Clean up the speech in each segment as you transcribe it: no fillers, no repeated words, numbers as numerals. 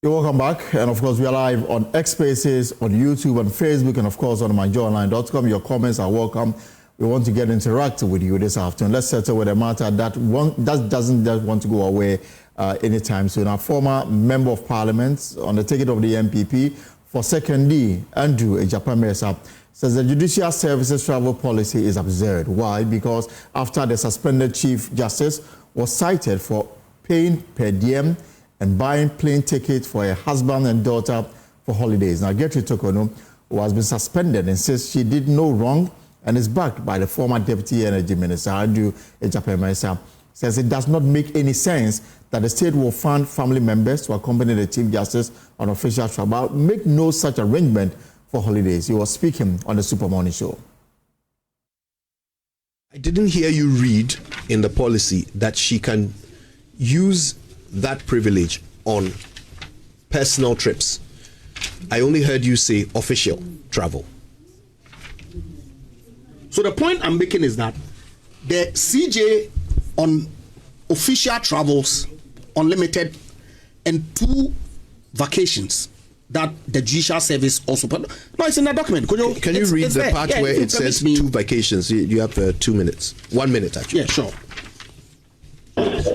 You're welcome back, and of course we are live on X Spaces, on YouTube, on Facebook, and of course on myjoyonline.com. Your comments are welcome. We want to get interactive with you this afternoon. Let's settle with a matter that doesn't just want to go away anytime soon. Our former Member of Parliament on the ticket of the MPP for 2nd D, Andrew Ejapamesa, says the Judicial Services travel policy is absurd. Why? Because after the suspended Chief Justice was cited for paying per diem and buying plane tickets for her husband and daughter for holidays. Now, Gertrude Tokono, who has been suspended and says she did no wrong and is backed by the former Deputy Energy Minister, Andrew Ejapamesa, says it does not make any sense that the state will fund family members to accompany the Chief Justice on official travel, make no such arrangement for holidays. He was speaking on the Super Morning Show. I didn't hear you read in the policy that she can use that privilege on personal trips. I only heard you say official travel. So the point I'm making is that the CJ on official travels, unlimited, and 2 vacations that the Judicial Service also put. No, it's in the document. Can you read the part where it says 2 vacations? You have 2 minutes. 1 minute, actually. Yeah, sure.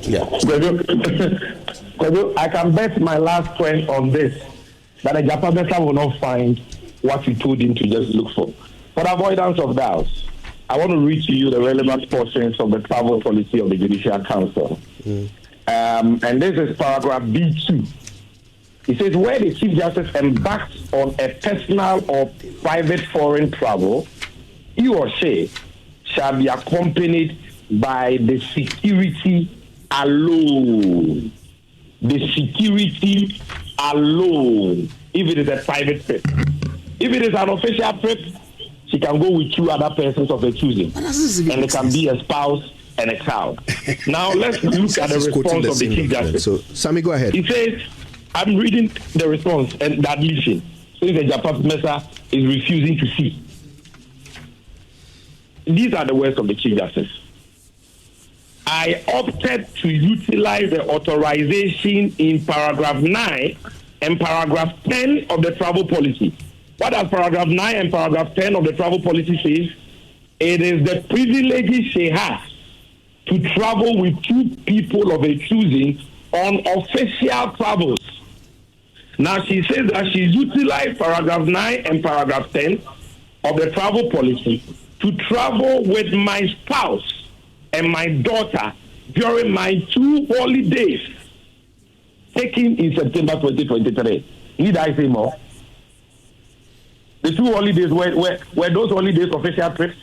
Yeah. I can bet my last point on this that a Ejapamesa will not find what you told him to just look for. For avoidance of doubt, I want to read to you the relevant portions of the travel policy of the Judicial Council. And this is paragraph B2. It says, where the Chief Justice embarks on a personal or private foreign travel, he or she shall be accompanied by the security alone. The security alone, if it is a private trip. If it is an official trip, she can go with 2 other persons of her choosing. And it can be a spouse and a child. Now, let's look at the response of the Chief Justice. So, Sammy, go ahead. He says, I'm reading the response and the admission. Says the Ejapamesa is refusing to see. These are the words of the Chief Justice. I opted to utilize the authorization in paragraph 9 and paragraph 10 of the travel policy. What does paragraph 9 and paragraph 10 of the travel policy says? It is the privilege she has to travel with 2 people of her choosing on official travels. Now she says that she utilized paragraph 9 and paragraph 10 of the travel policy to travel with my spouse and my daughter during my 2 holidays taken in September 2023. Need I say more? The 2 holidays were those holidays official trips?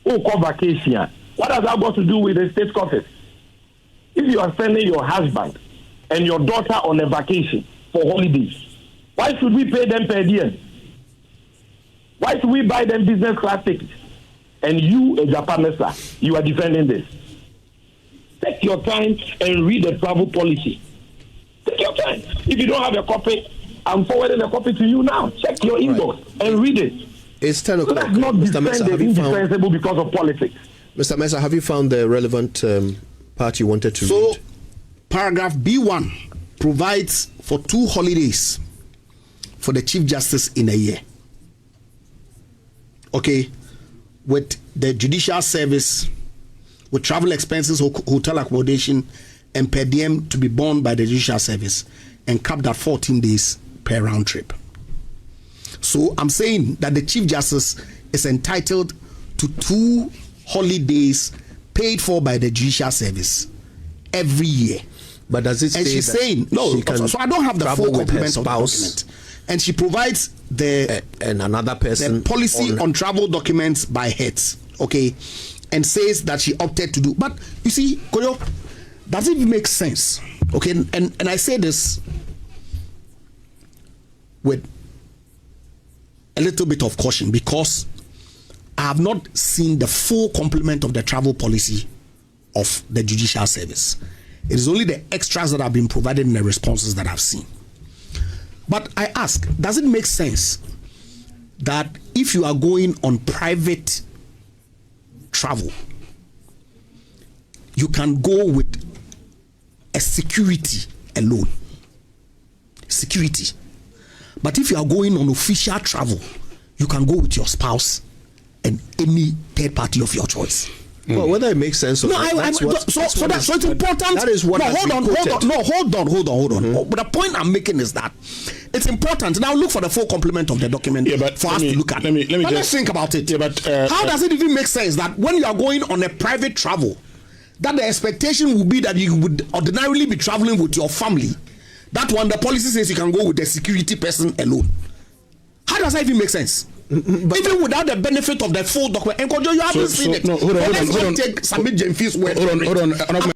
Oh, call vacation. What has that got to do with the state office? If you are sending your husband and your daughter on a vacation for holidays, why should we pay them per diem? Why should we buy them business class tickets? And you, Ejapamesa, you are defending this. Take your time and read the travel policy. Take your time. If you don't have a copy, I'm forwarding a copy to you now. Check your inbox and read it. It's 10 o'clock. Let's not defend the indefensible because of politics. Mr. Mesa, have you found the relevant part you wanted to read? So, paragraph B1 provides for 2 holidays for the Chief Justice in a year. Okay, with the Judicial Service, with travel expenses, hotel accommodation, and per diem to be borne by the Judicial Service, and capped at 14 days per round trip. So I'm saying that the Chief Justice is entitled to 2 holidays paid for by the Judicial Service every year. But does it say, and she's saying no? So I don't have the full complement of the document. And she provides and another person the policy on travel documents by heads, okay, and says that she opted to do. But you see, Koyo, does it make sense? Okay, and I say this with a little bit of caution because I have not seen the full complement of the travel policy of the Judicial Service. It is only the extras that have been provided in the responses that I've seen. But I ask, does it make sense that if you are going on private travel, you can go with a security alone? security. But if you are going on official travel, you can go with your spouse and any third party of your choice. Well, whether it makes sense or no, not, so it's important. That is what no, has hold been on. Hold on. Mm-hmm. But the point I'm making is that it's important. Now look for the full complement of the document for us to look at. Let's think about it. How does it even make sense that when you are going on a private travel, that the expectation would be that you would ordinarily be traveling with your family? That one, the policy says you can go with the security person alone. How does that even make sense? Even without the benefit of the full document, and you haven't seen it. No, hold on. Take Samit Jemfi's word. Hold on.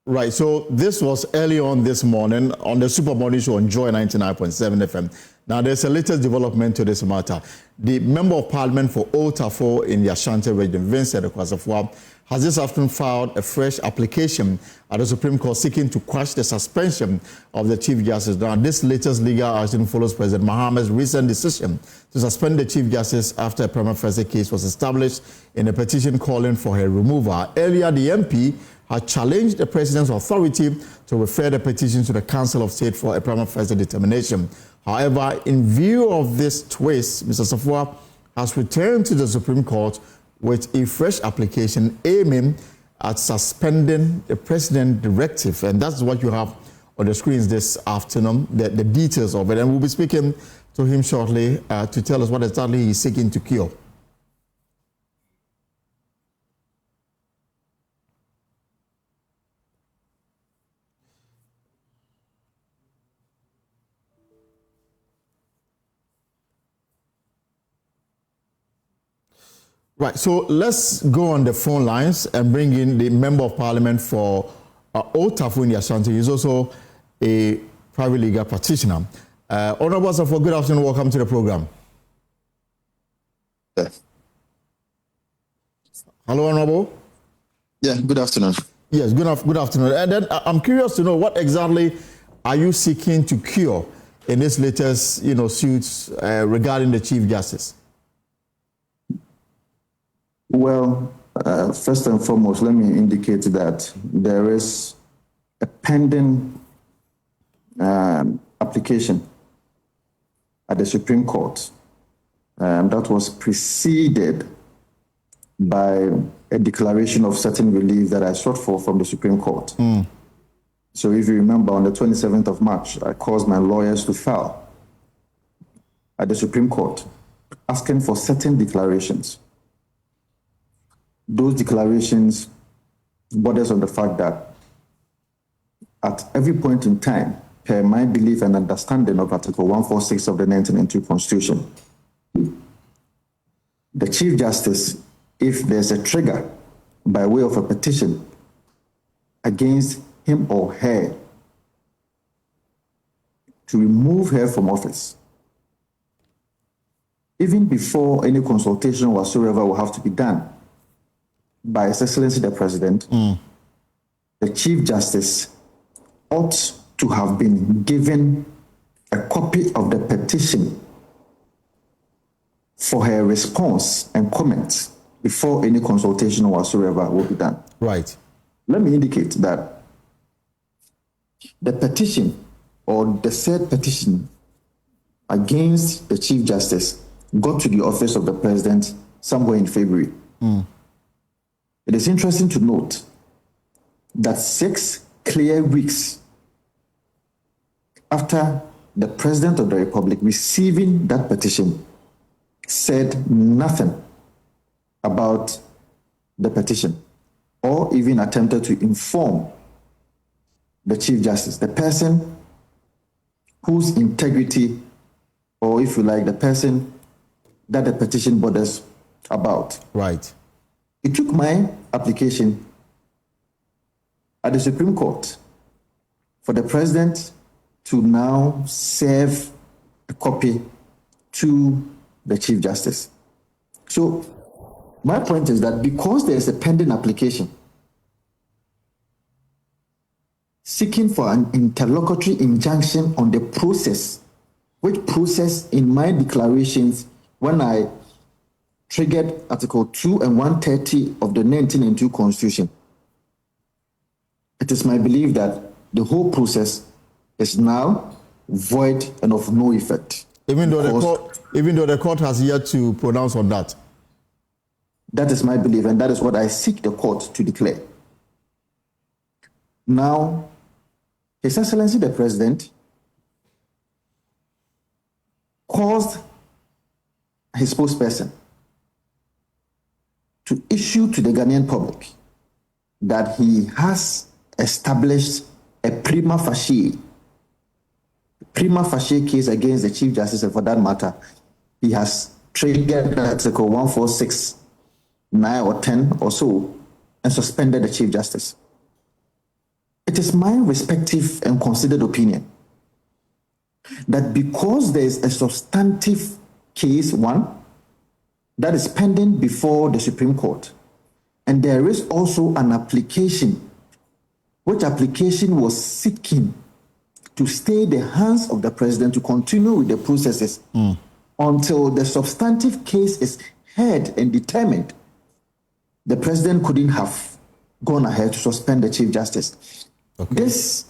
Right, so this was early on this morning on the Super Morning Show on Joy 99.7 FM. Now, there's a latest development to this matter. The Member of Parliament for Old Tafo in the Ashanti region, Vincent Okwasafua, has this afternoon filed a fresh application at the Supreme Court seeking to quash the suspension of the Chief Justice. Now, this latest legal action follows President Mohammed's recent decision to suspend the Chief Justice after a prima facie case was established in a petition calling for her removal. Earlier, the MP had challenged the President's authority to refer the petition to the Council of State for a prima facie determination. However, in view of this twist, Mr. Safua has returned to the Supreme Court with a fresh application aiming at suspending the President's directive. And that's what you have on the screens this afternoon, the details of it. And we'll be speaking to him shortly to tell us what exactly he's seeking to cure. Right, so let's go on the phone lines and bring in the Member of Parliament for Old Tafo in the Ashanti. He's also a private legal practitioner. Honorable Safo, good afternoon. Welcome to the program. Yes. Hello, Honorable. Yeah, good afternoon. Yes, good afternoon. And then I'm curious to know what exactly are you seeking to cure in this latest, suits regarding the Chief Justice? Well, first and foremost, let me indicate that there is a pending application at the Supreme Court that was preceded by a declaration of certain relief that I sought for from the Supreme Court. So if you remember, on the 27th of March, I caused my lawyers to file at the Supreme Court asking for certain declarations. Those declarations borders on the fact that at every point in time, per my belief and understanding of Article 146 of the 1992 Constitution, the Chief Justice, if there's a trigger by way of a petition against him or her to remove her from office, even before any consultation whatsoever will have to be done by His Excellency the President, the Chief Justice ought to have been given a copy of the petition for her response and comments before any consultation whatsoever will be done. Right. Let me indicate that the petition or the third petition against the Chief Justice got to the office of the President somewhere in February. It is interesting to note that 6 clear weeks after the President of the Republic receiving that petition said nothing about the petition or even attempted to inform the Chief Justice, the person whose integrity, or if you like, the person that the petition borders about. Right. It took my application at the Supreme Court for the President to now serve a copy to the Chief Justice. So my point is that because there is a pending application seeking for an interlocutory injunction on the process, which process in my declarations when I triggered Article 2 and 130 of the 1992 Constitution, it is my belief that the whole process is now void and of no effect. Even though the court has yet to pronounce on that. That is my belief, and that is what I seek the court to declare. Now, His Excellency the President caused his spokesperson to issue to the Ghanaian public that he has established a prima facie case against the Chief Justice, and for that matter, he has triggered Article 146, 9 or 10 or so, and suspended the Chief Justice. It is my respective and considered opinion that because there is a substantive case, one, that is pending before the Supreme Court, and there is also an application, which application was seeking to stay the hands of the president to continue with the processes until the substantive case is heard and determined. The president couldn't have gone ahead to suspend the Chief Justice. Okay. This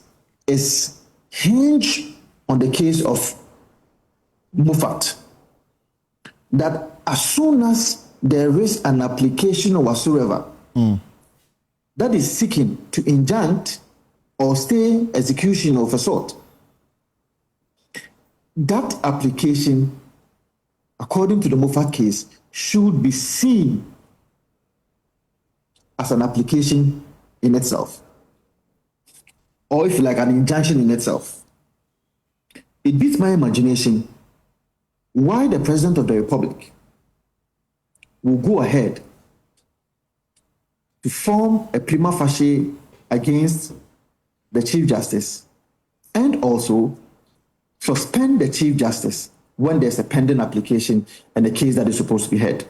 is hinged on the case of Mufat, that as soon as there is an application or whatsoever that is seeking to injunct or stay execution of a sort, that application, according to the Mufat case, should be seen as an application in itself, or if you like, an injunction in itself. It beats my imagination why the President of the Republic will go ahead to form a prima facie against the Chief Justice and also suspend the Chief Justice when there's a pending application and a case that is supposed to be heard.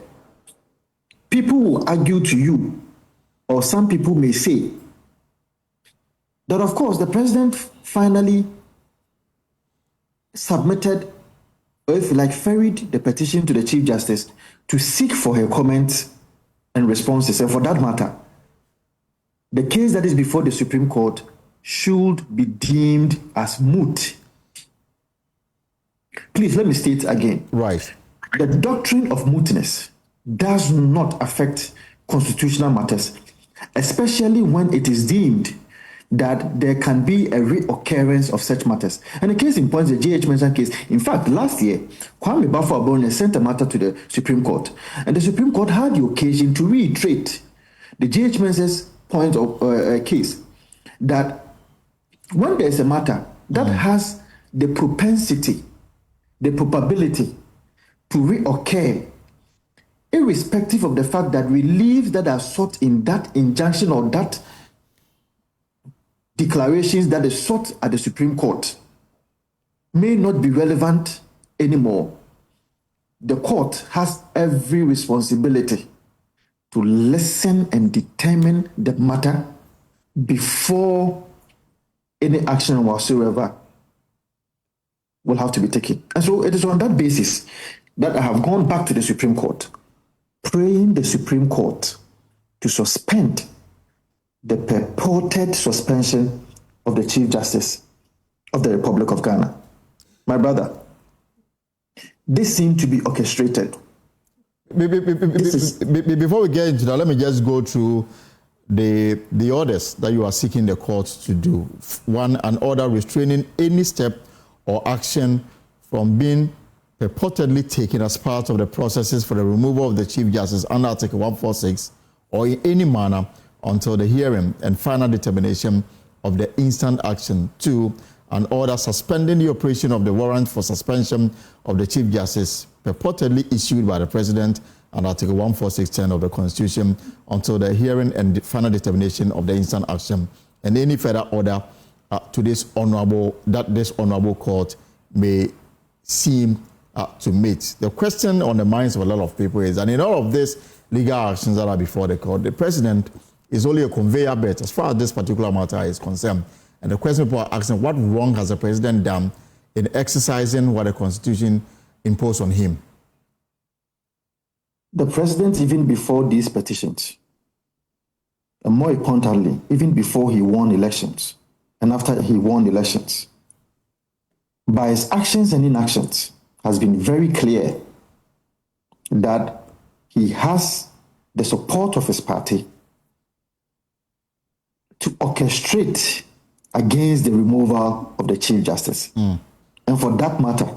People will argue to you, or some people may say, that of course the President finally submitted, or if you like, ferried the petition to the Chief Justice to seek for her comments and responses. And for that matter, the case that is before the Supreme Court should be deemed as moot. Please let me state again. Right. The doctrine of mootness does not affect constitutional matters, especially when it is deemed that there can be a reoccurrence of such matters. And the case in point, the J.H. Mensah case, in fact, last year, Kwame Bafo-Abonye sent a matter to the Supreme Court, and the Supreme Court had the occasion to reiterate the J.H. Mensah's point of case, that when there is a matter that has the propensity, the probability to reoccur, irrespective of the fact that reliefs that are sought in that injunction or that declarations that is sought at the Supreme Court may not be relevant anymore, the court has every responsibility to listen and determine the matter before any action whatsoever will have to be taken. And so it is on that basis that I have gone back to the Supreme Court, praying the Supreme Court to suspend the purported suspension of the Chief Justice of the Republic of Ghana. My brother, this seemed to be orchestrated. Before we get into that, let me just go through the orders that you are seeking the court to do. One, an order restraining any step or action from being purportedly taken as part of the processes for the removal of the Chief Justice under Article 146 or in any manner until the hearing and final determination of the instant action. 2, an order suspending the operation of the warrant for suspension of the Chief Justice purportedly issued by the President under Article 146(10) of the Constitution until the hearing and the final determination of the instant action, and any further order to this honorable court may seem to meet. The question on the minds of a lot of people is, and in all of these legal actions that are before the court, the President is only a conveyor belt as far as this particular matter is concerned. And the question people are asking, what wrong has the President done in exercising what the Constitution imposed on him? The President, even before these petitions, and more importantly, even before he won elections and after he won elections, by his actions and inactions, has been very clear that he has the support of his party to orchestrate against the removal of the Chief Justice. And for that matter,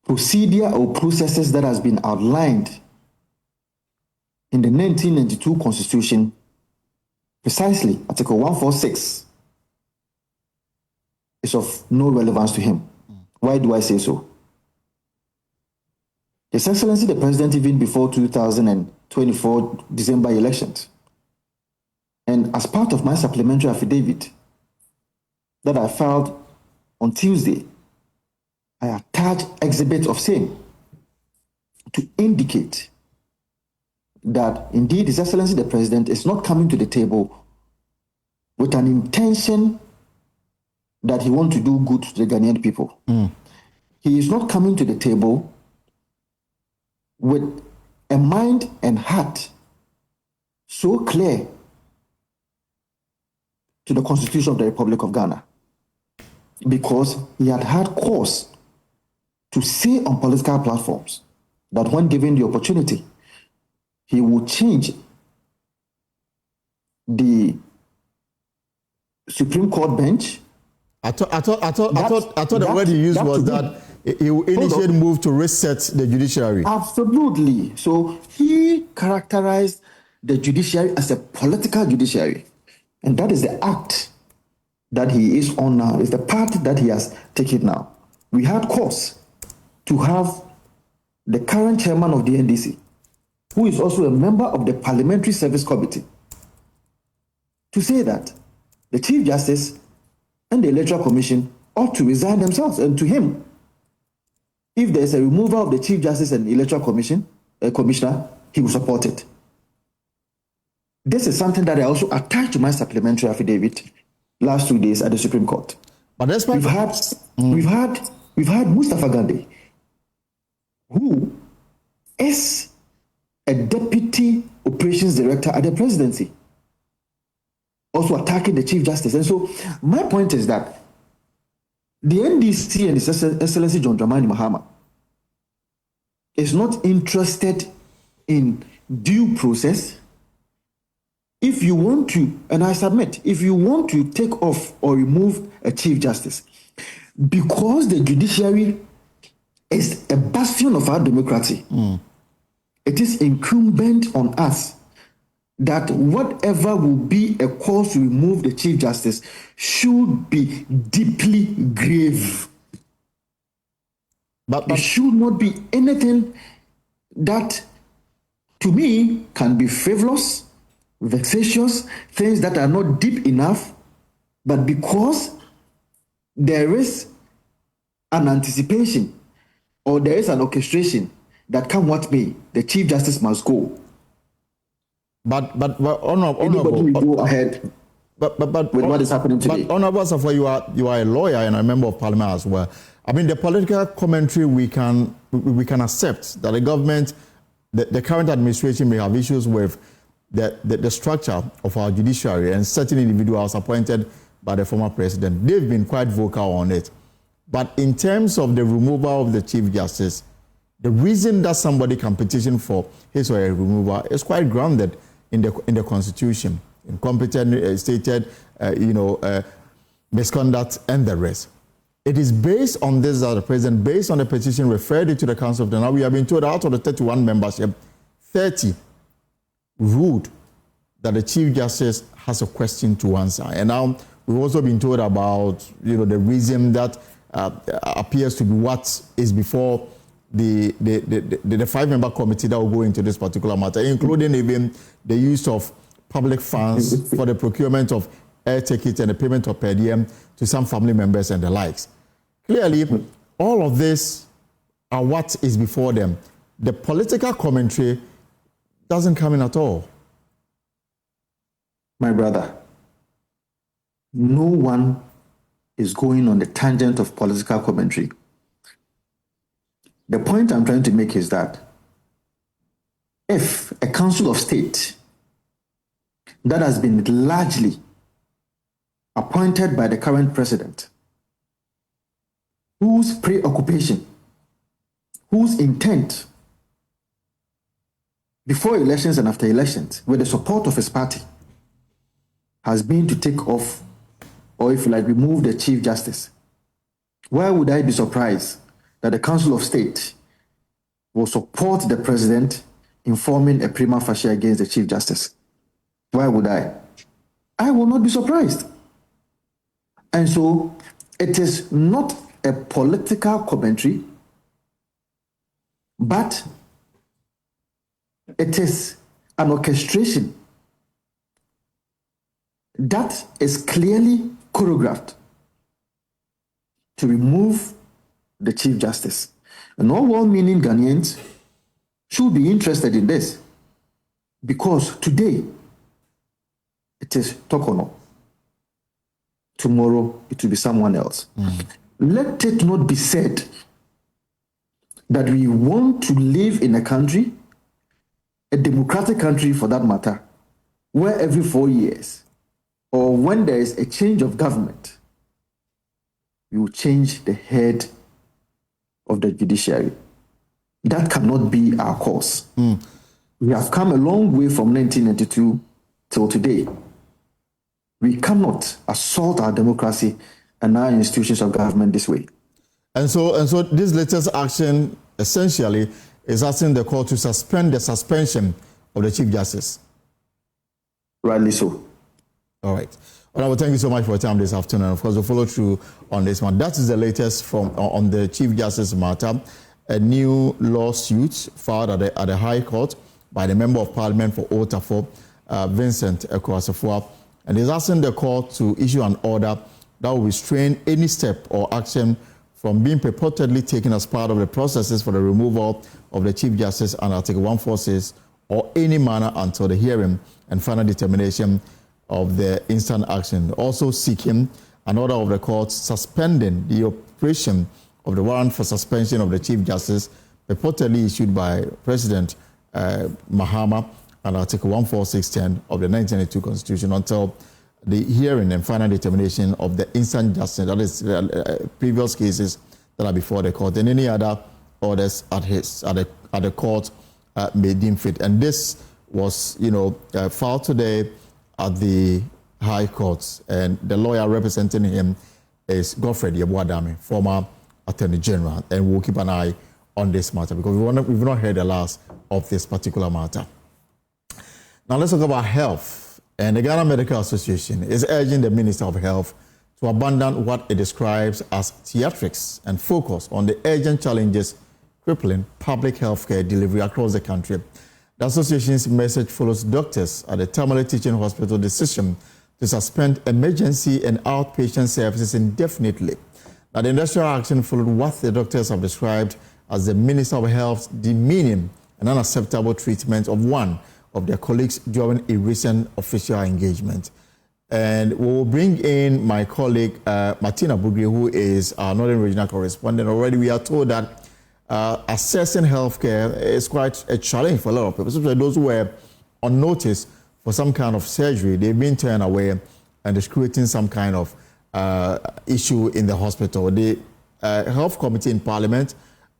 procedure or processes that has been outlined in the 1992 Constitution, precisely Article 146, is of no relevance to him. Why do I say so? His Excellency the President, even before 2024 December elections, and as part of my supplementary affidavit that I filed on Tuesday, I attached exhibits of same to indicate that indeed His Excellency the President is not coming to the table with an intention that he wants to do good to the Ghanaian people. He is not coming to the table with a mind and heart so clear to the Constitution of the Republic of Ghana, because he had cause to say on political platforms that when given the opportunity, he will change the Supreme Court bench. I thought the word he used was that he will initiate move to reset the judiciary. Absolutely. So he characterized the judiciary as a political judiciary. And that is the act that he is on now, is the path that he has taken now. We had cause to have the current chairman of the NDC, who is also a member of the Parliamentary Service Committee, to say that the Chief Justice and the Electoral Commission ought to resign themselves. And to him, if there's a removal of the Chief Justice and Electoral Commissioner, he will support it. This is something that I also attached to my supplementary affidavit last 2 days at the Supreme Court. But despite we've had Mustafa Gandhi, who is a deputy operations director at the presidency, also attacking the Chief Justice. And so my point is that the NDC and His Excellency John Dramani Mahama is not interested in due process. If you want to, and I submit, if you want to take off or remove a Chief Justice, because the judiciary is a bastion of our democracy, it is incumbent on us that whatever will be a cause to remove the Chief Justice should be deeply grave. But it should not be anything that, to me, can be frivolous, vexatious, things that are not deep enough, but because there is an anticipation or there is an orchestration that come what may, the Chief Justice must go. But honorable, anybody will go ahead with what is happening today. But Honorable Safwa, you are a lawyer and a member of Parliament as well. I mean, the political commentary we can accept that the government, the current administration may have issues with the structure of our judiciary and certain individuals appointed by the former president. They've been quite vocal on it. But in terms of the removal of the Chief Justice, the reason that somebody can petition for his or her removal is quite grounded in the Constitution, incompetent, stated, misconduct, and the rest. It is based on this that the president, based on the petition referred to the Council of the Now, we have been told out of the 31 membership, 30 ruled that the Chief Justice has a question to answer. And now we've also been told about the reason that appears to be what is before the 5-member committee that will go into this particular matter, including even the use of public funds for the procurement of air tickets and the payment of per diem to some family members and the likes. Clearly, all of this are what is before them. The political commentary doesn't come in at all. My brother, no one is going on the tangent of political commentary. The point I'm trying to make is that if a council of state that has been largely appointed by the current president, whose preoccupation, whose intent before elections and after elections, with the support of his party, has been to take off, or if you like, remove the Chief Justice. Why would I be surprised that the Council of State will support the president in forming a prima facie against the Chief Justice? Why would I? I will not be surprised. And so it is not a political commentary, but it is an orchestration that is clearly choreographed to remove the Chief Justice. And all well-meaning Ghanaians should be interested in this, because today it is Tokono. Tomorrow it will be someone else. Let it not be said that we want to live in a country, a democratic country for that matter, where every 4 years, or when there is a change of government, we will change the head of the judiciary. That cannot be our course. We have come a long way from 1992 till today. We cannot assault our democracy and our institutions of government this way. And so this latest action essentially is asking the court to suspend the suspension of the Chief Justice. Rightly so. All right. Well, thank you so much for your time this afternoon. Of course, we'll follow through on this one. That is the latest from on the Chief Justice matter. A new lawsuit filed at the High Court by the Member of Parliament for Tafo, Vincent Ekwasafua, and is asking the court to issue an order that will restrain any step or action from being purportedly taken as part of the processes for the removal of the Chief Justice under Article 146 or any manner until the hearing and final determination of the instant action. Also seeking an order of the court suspending the operation of the warrant for suspension of the Chief Justice purportedly issued by President Mahama under Article 146(10) of the 1992 Constitution until the hearing and final determination of the instant justice, that is previous cases that are before the court, and any other orders at the court may deem fit. And this was, filed today at the High Court, and the lawyer representing him is Godfred Yeboadame, former Attorney General, and we'll keep an eye on this matter because we've not heard the last of this particular matter. Now let's talk about health. And the Ghana Medical Association is urging the Minister of Health to abandon what it describes as theatrics and focus on the urgent challenges crippling public health care delivery across the country. The association's message follows doctors at the Tamale Teaching Hospital decision to suspend emergency and outpatient services indefinitely. Now, the industrial action followed what the doctors have described as the Minister of Health's demeaning and unacceptable treatment of one of their colleagues during a recent official engagement. And we will bring in my colleague, Martina Bugri, who is our Northern Regional Correspondent. Already we are told that assessing healthcare is quite a challenge for a lot of people, especially those who were on notice for some kind of surgery. They've been turned away and it's creating some kind of issue in the hospital. The Health Committee in Parliament,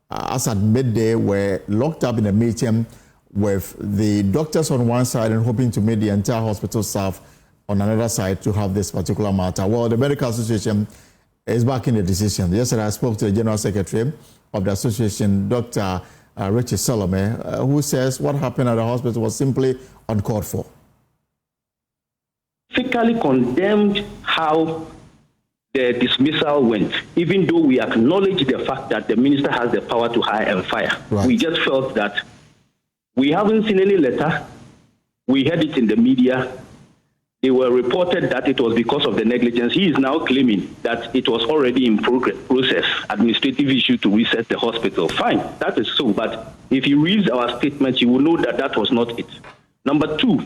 as at midday, were locked up in a meeting with the doctors on one side and hoping to meet the entire hospital staff on another side to have this particular matter. Well, the Medical Association is backing the decision. Yesterday, I spoke to the General Secretary of the association, Dr. Richard Salome, who says what happened at the hospital was simply uncalled for. Physically condemned how the dismissal went, even though we acknowledge the fact that the minister has the power to hire and fire. Right. We just felt that we haven't seen any letter. We heard it in the media. They were reported that it was because of the negligence. He is now claiming that it was already in process, administrative issue to reset the hospital. Fine, that is so. But if he reads our statement, you will know that that was not it. Number two,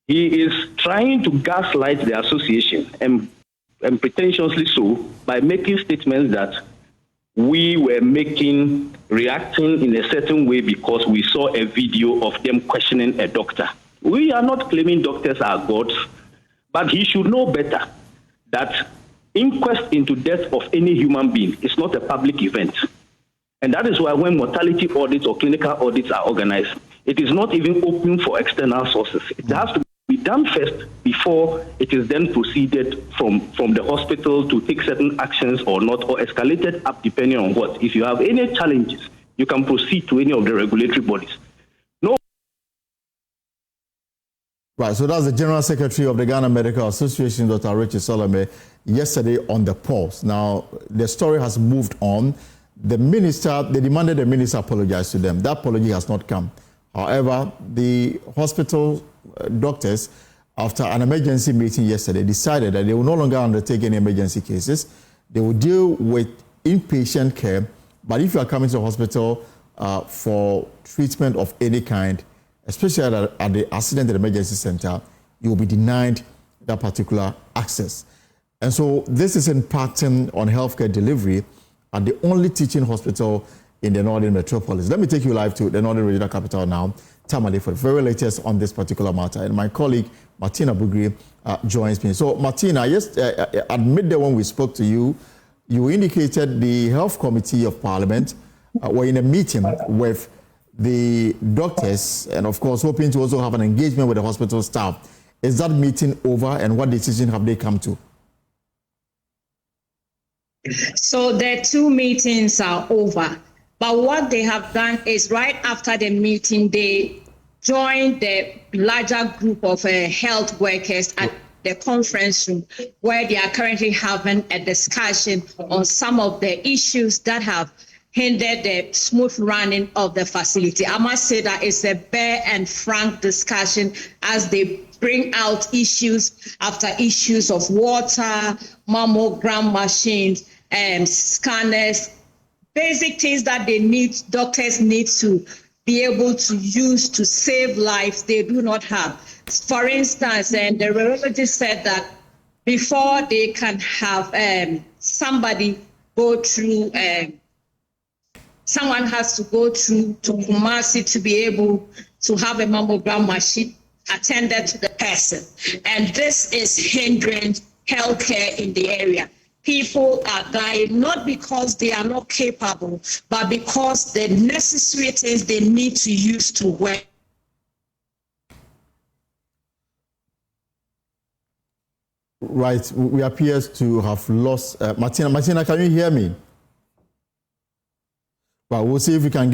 he is trying to gaslight the association and pretentiously so by making statements that we were reacting in a certain way because we saw a video of them questioning a doctor. We are not claiming doctors are gods, but he should know better that inquest into death of any human being is not a public event. And that is why when mortality audits or clinical audits are organized, it is not even open for external sources. It has to be done first before it is then proceeded from the hospital to take certain actions or not, or escalated up depending on what. If you have any challenges, you can proceed to any of the regulatory bodies. No. Right, so that's the General Secretary of the Ghana Medical Association, Dr. Richard Salome, yesterday on the pulse. Now, the story has moved on. The minister, they demanded the minister apologize to them. That apology has not come. However, the hospital doctors, after an emergency meeting yesterday, decided that they will no longer undertake any emergency cases. They will deal with inpatient care. But if you are coming to the hospital for treatment of any kind, especially at the accident and emergency center, you will be denied that particular access. And so this is impacting on healthcare delivery at the only teaching hospital in the Northern Metropolis. Let me take you live to the Northern Regional Capital now, Tamale, for the very latest on this particular matter. And my colleague, Martina Bugri, joins me. So, Martina, yes, at midday when we spoke to you, you indicated the Health Committee of Parliament were in a meeting with the doctors and, of course, hoping to also have an engagement with the hospital staff. Is that meeting over, and what decision have they come to? So the two meetings are over. But what they have done is right after the meeting, they joined the larger group of health workers at the conference room where they are currently having a discussion on some of the issues that have hindered the smooth running of the facility. I must say that it's a bare and frank discussion as they bring out issues after issues of water, mammogram machines, scanners, basic things that they need, doctors need to be able to use to save lives they do not have. For instance, the radiologist said that before they can have somebody go through, someone has to go through to Kumasi to be able to have a mammogram machine attended to the person. And this is hindering healthcare in the area. People are dying not because they are not capable, but because the necessary things they need to use to work. Right, we appear to have lost Martina. Martina, can you hear me? Well, we'll see if we can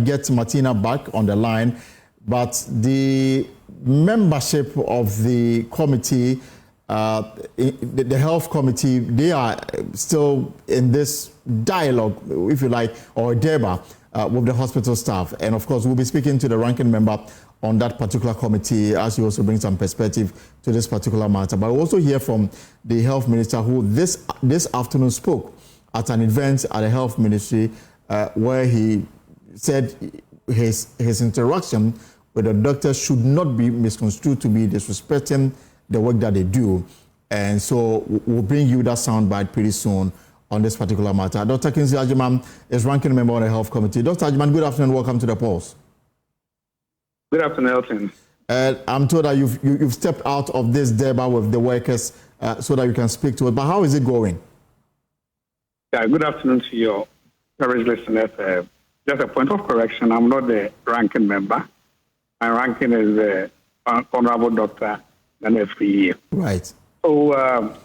get Martina back on the line. But the membership of the committee, the health committee, they are still in this dialogue, if you like, or debate with the hospital staff. And of course, we'll be speaking to the ranking member on that particular committee as you also bring some perspective to this particular matter. But we'll also hear from the health minister, who this afternoon spoke at an event at the health ministry where he said his interaction with the doctors should not be misconstrued to be disrespecting the work that they do. And so we'll bring you that soundbite pretty soon on this particular matter. Dr. Kingsley Agyemang is ranking member on the health committee. Dr. Agyemang, good afternoon. Welcome to the Pulse. Good afternoon, Elton. I'm told that you've stepped out of this debate with the workers so that you can speak to it. But how is it going? Yeah, good afternoon to your listeners. Just a point of correction, I'm not the ranking member. My ranking is the Honorable Dr. Nanefri. Right. So, a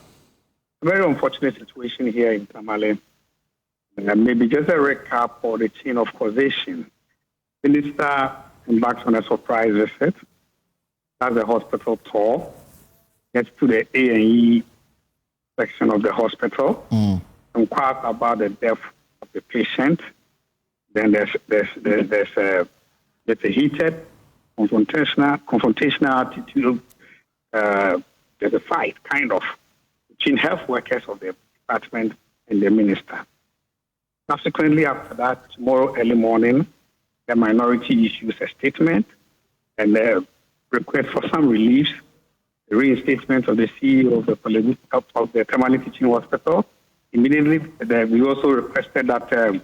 very unfortunate situation here in Tamale. Maybe just a recap or the chain of causation. Minister embarks on a surprise visit. That's the hospital tour. Gets to the A&E section of the hospital. Inquires about the death of the patient. Then there's a heated confrontational attitude. There's a fight, kind of, between health workers of the department and the minister. Subsequently, after that, tomorrow early morning, the minority issues a statement and a request for some relief, the reinstatement of the CEO of the Tamale Teaching Hospital. Immediately, we also requested that an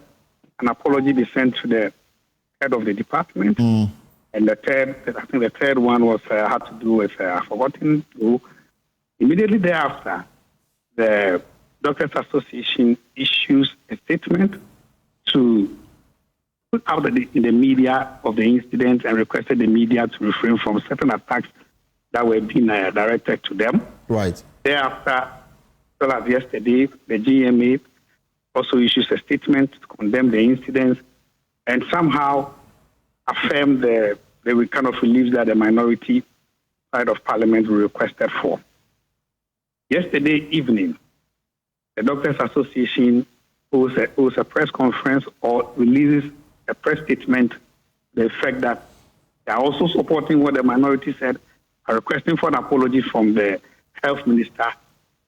apology be sent to the head of the department. And I think the third one was had to do with I've forgotten who. Immediately thereafter, the Doctors Association issues a statement to put out in the media of the incident and requested the media to refrain from certain attacks that were being directed to them. Right. Thereafter, so as yesterday, the GMA also issues a statement to condemn the incident and somehow affirm they will kind of relieve that the minority side of Parliament requested for. Yesterday evening, the Doctors Association holds a press conference or releases a press statement to the effect that they are also supporting what the minority said, are requesting for an apology from the health minister.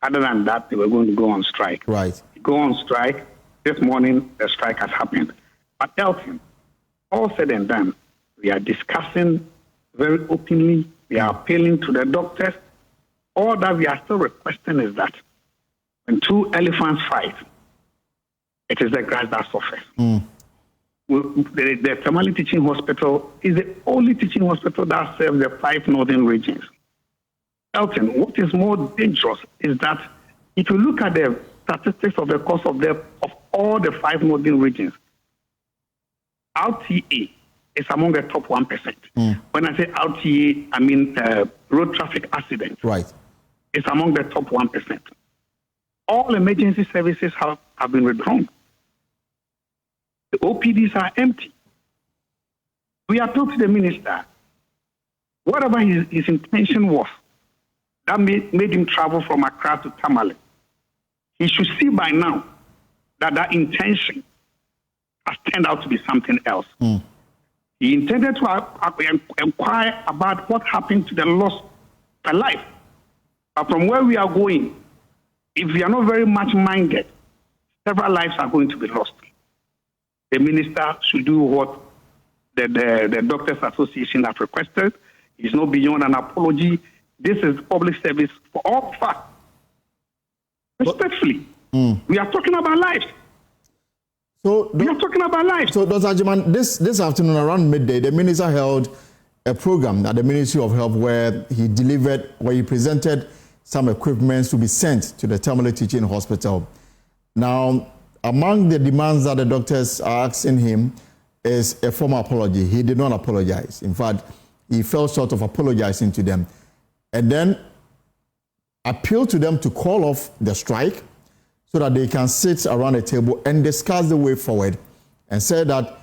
Other than that, they were going to go on strike. Right. Go on strike. This morning, the strike has happened. But Elton, all said and done, we are discussing very openly. We are appealing to the doctors. All that we are still requesting is that when two elephants fight, it is the grass that suffers. The Tamale Teaching Hospital is the only teaching hospital that serves the 5 northern regions. Elton, what is more dangerous is that if you look at the statistics of the cost of all the 5 northern regions, RTA is among the top 1%. When I say RTA, I mean road traffic accidents. Right. It's among the top 1%. All emergency services have been withdrawn. The OPDs are empty. We appeal to the minister, whatever his intention was, that made him travel from Accra to Tamale. He should see by now that intention has turned out to be something else. He intended to inquire about what happened to the loss of a life. But from where we are going, if we are not very much minded, several lives are going to be lost. The minister should do what the Doctors Association has requested. It's not beyond an apology. This is public service for all of us. Respectfully, we are talking about lives. We are talking about lives. So, Dr. Ajiman, this afternoon around midday, the minister held a program at the Ministry of Health where he presented some equipment to be sent to the Tamale Teaching Hospital. Now, among the demands that the doctors are asking him is a formal apology. He did not apologize. In fact, he fell short of apologizing to them. And then appealed to them to call off the strike so that they can sit around a table and discuss the way forward, and said that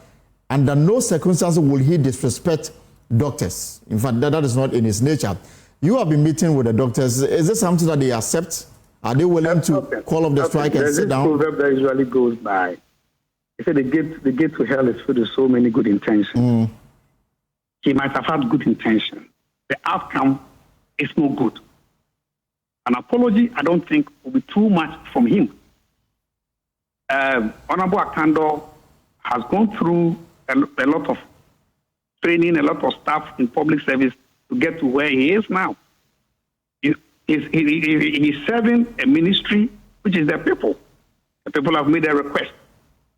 under no circumstances will he disrespect doctors. In fact, that is not in his nature. You have been meeting with the doctors. Is this something that they accept? Are they willing to call off the strike and sit down? There's this proverb that usually goes by. They say the gate to hell is filled with so many good intentions. He might have had good intention. The outcome is no good. An apology, I don't think, will be too much from him. Honorable Akando has gone through a lot of training, a lot of staff in public service to get to where he is now. He's serving a ministry which is the people. The people have made a request.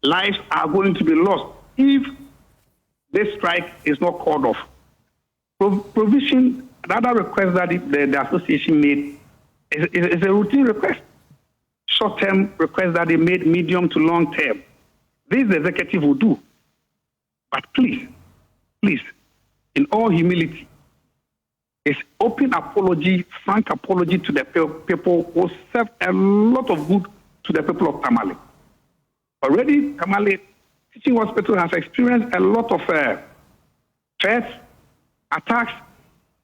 Lives are going to be lost if this strike is not called off. Provision, the other request that the association made is a routine request. Short-term request that they made, medium to long-term. This the executive will do. But please, in all humility, it's open apology, frank apology to the people who serve a lot of good to the people of Tamale. Already, Tamale Teaching Hospital has experienced a lot of threats, attacks.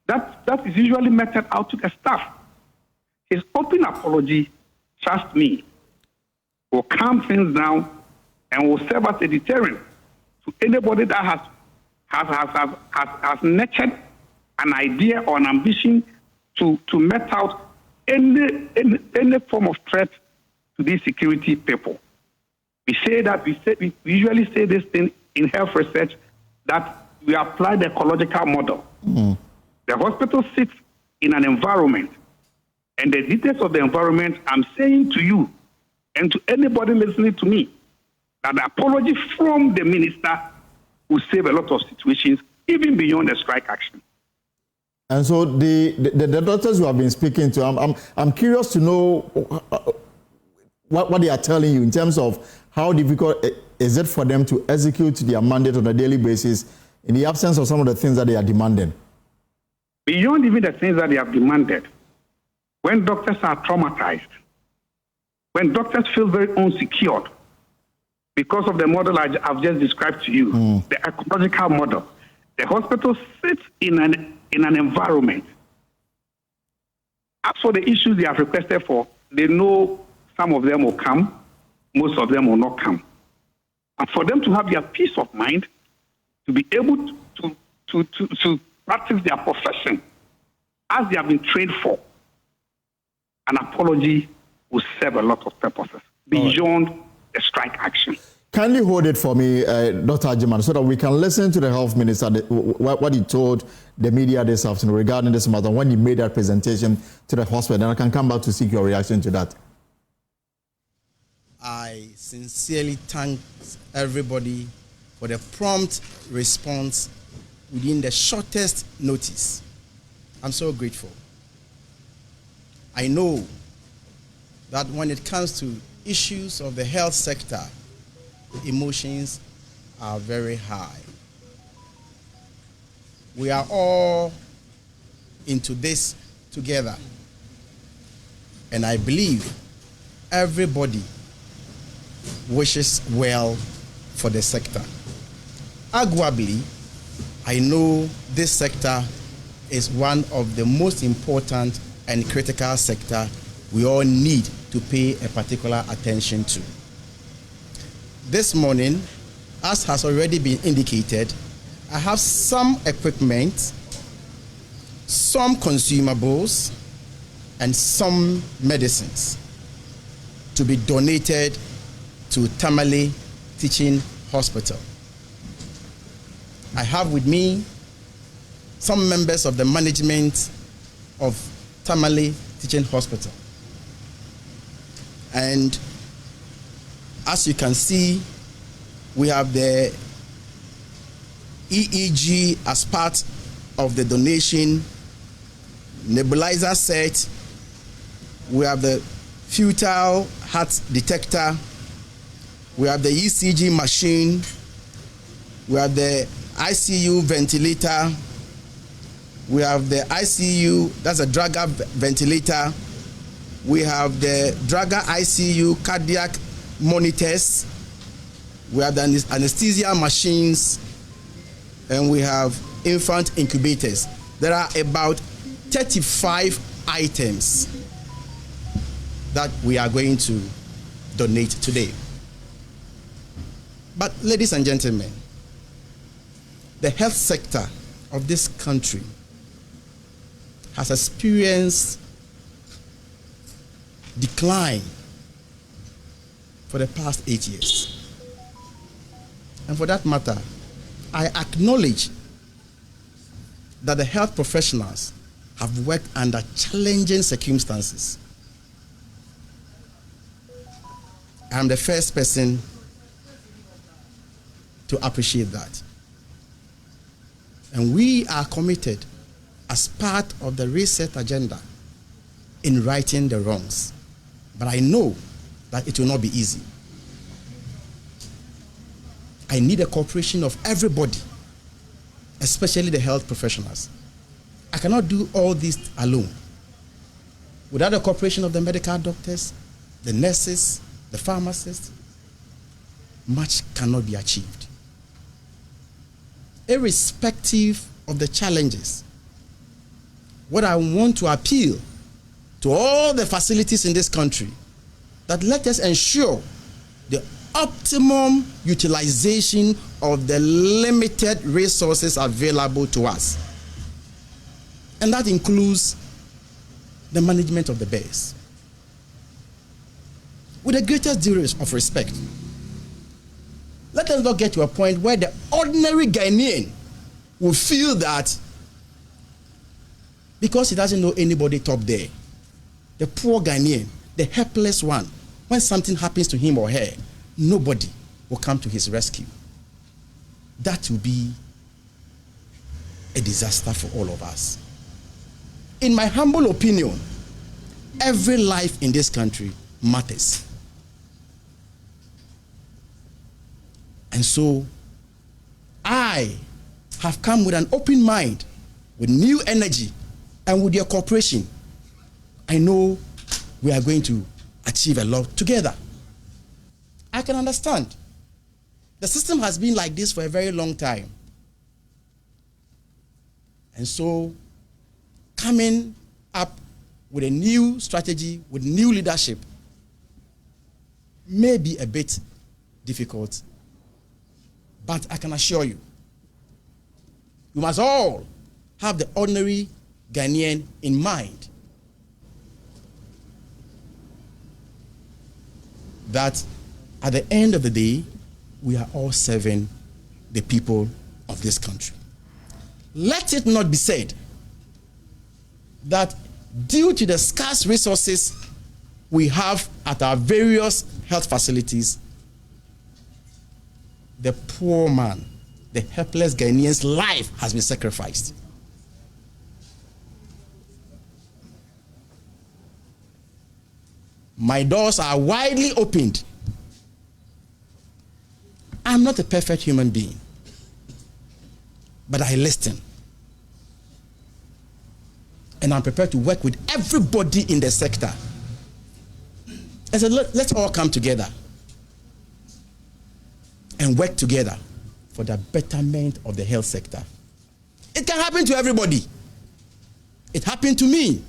That is usually meted out to the staff. His open apology, trust me, will calm things down and will serve as a deterrent to anybody that has nurtured an idea or an ambition to met out any form of threat to these security people. We usually say this thing in health research, that we apply the ecological model. The hospital sits in an environment, and the details of the environment, I'm saying to you and to anybody listening to me, that the apology from the minister will save a lot of situations even beyond the strike action. And so the doctors who have been speaking to, I'm curious to know what they are telling you in terms of how difficult is it for them to execute their mandate on a daily basis in the absence of some of the things that they are demanding. Beyond even the things that they have demanded, when doctors are traumatized, when doctors feel very unsecured because of the model I've just described to you, the ecological model, the hospital sits in an environment. As for the issues they have requested for, they know some of them will come, most of them will not come. And for them to have their peace of mind, to be able to practice their profession as they have been trained for, an apology will serve a lot of purposes beyond the strike action. Kindly hold it for me, Dr. Agyemang, so that we can listen to the health minister, what he told the media this afternoon regarding this matter when he made that presentation to the hospital. And I can come back to seek your reaction to that. I sincerely thank everybody for the prompt response within the shortest notice. I'm so grateful. I know that when it comes to issues of the health sector, emotions are very high. We are all into this together. And I believe everybody wishes well for the sector. Arguably, I know this sector is one of the most important and critical sector we all need to pay a particular attention to. This morning, as has already been indicated, I have some equipment, some consumables, and some medicines to be donated to Tamale Teaching Hospital. I have with me some members of the management of Tamale Teaching Hospital. And as you can see, we have the EEG as part of the donation, nebulizer set, we have the futile heart detector, we have the ECG machine, we have the ICU ventilator, we have the ICU, that's a Draga ventilator, we have the Draga ICU cardiac monitors, we have the anesthesia machines, and we have infant incubators. There are about 35 items that we are going to donate today. But ladies and gentlemen, the health sector of this country has experienced decline for the past 8 years. And for that matter, I acknowledge that the health professionals have worked under challenging circumstances. I'm the first person to appreciate that. And we are committed as part of the reset agenda in righting the wrongs. But I know that it will not be easy. I need the cooperation of everybody, especially the health professionals. I cannot do all this alone. Without the cooperation of the medical doctors, the nurses, the pharmacists, much cannot be achieved. Irrespective of the challenges, what I want to appeal to all the facilities in this country, that let us ensure the optimum utilization of the limited resources available to us. And that includes the management of the base. With the greatest degree of respect, let us not get to a point where the ordinary Ghanaian will feel that because he doesn't know anybody top there, the poor Ghanaian, the helpless one, when something happens to him or her, nobody will come to his rescue. That will be a disaster for all of us. In my humble opinion, every life in this country matters. And so I have come with an open mind, with new energy, and with your cooperation. I know we are going to achieve a lot together. I can understand. The system has been like this for a very long time. And so coming up with a new strategy, with new leadership, may be a bit difficult. But I can assure you, you must all have the ordinary Ghanaian in mind. That at the end of the day, we are all serving the people of this country. Let it not be said that due to the scarce resources we have at our various health facilities, the poor man, the helpless Ghanaian's life has been sacrificed. My doors are widely opened. I'm not a perfect human being, but I listen. And I'm prepared to work with everybody in the sector. I said, let's all come together and work together for the betterment of the health sector. It can happen to everybody. It happened to me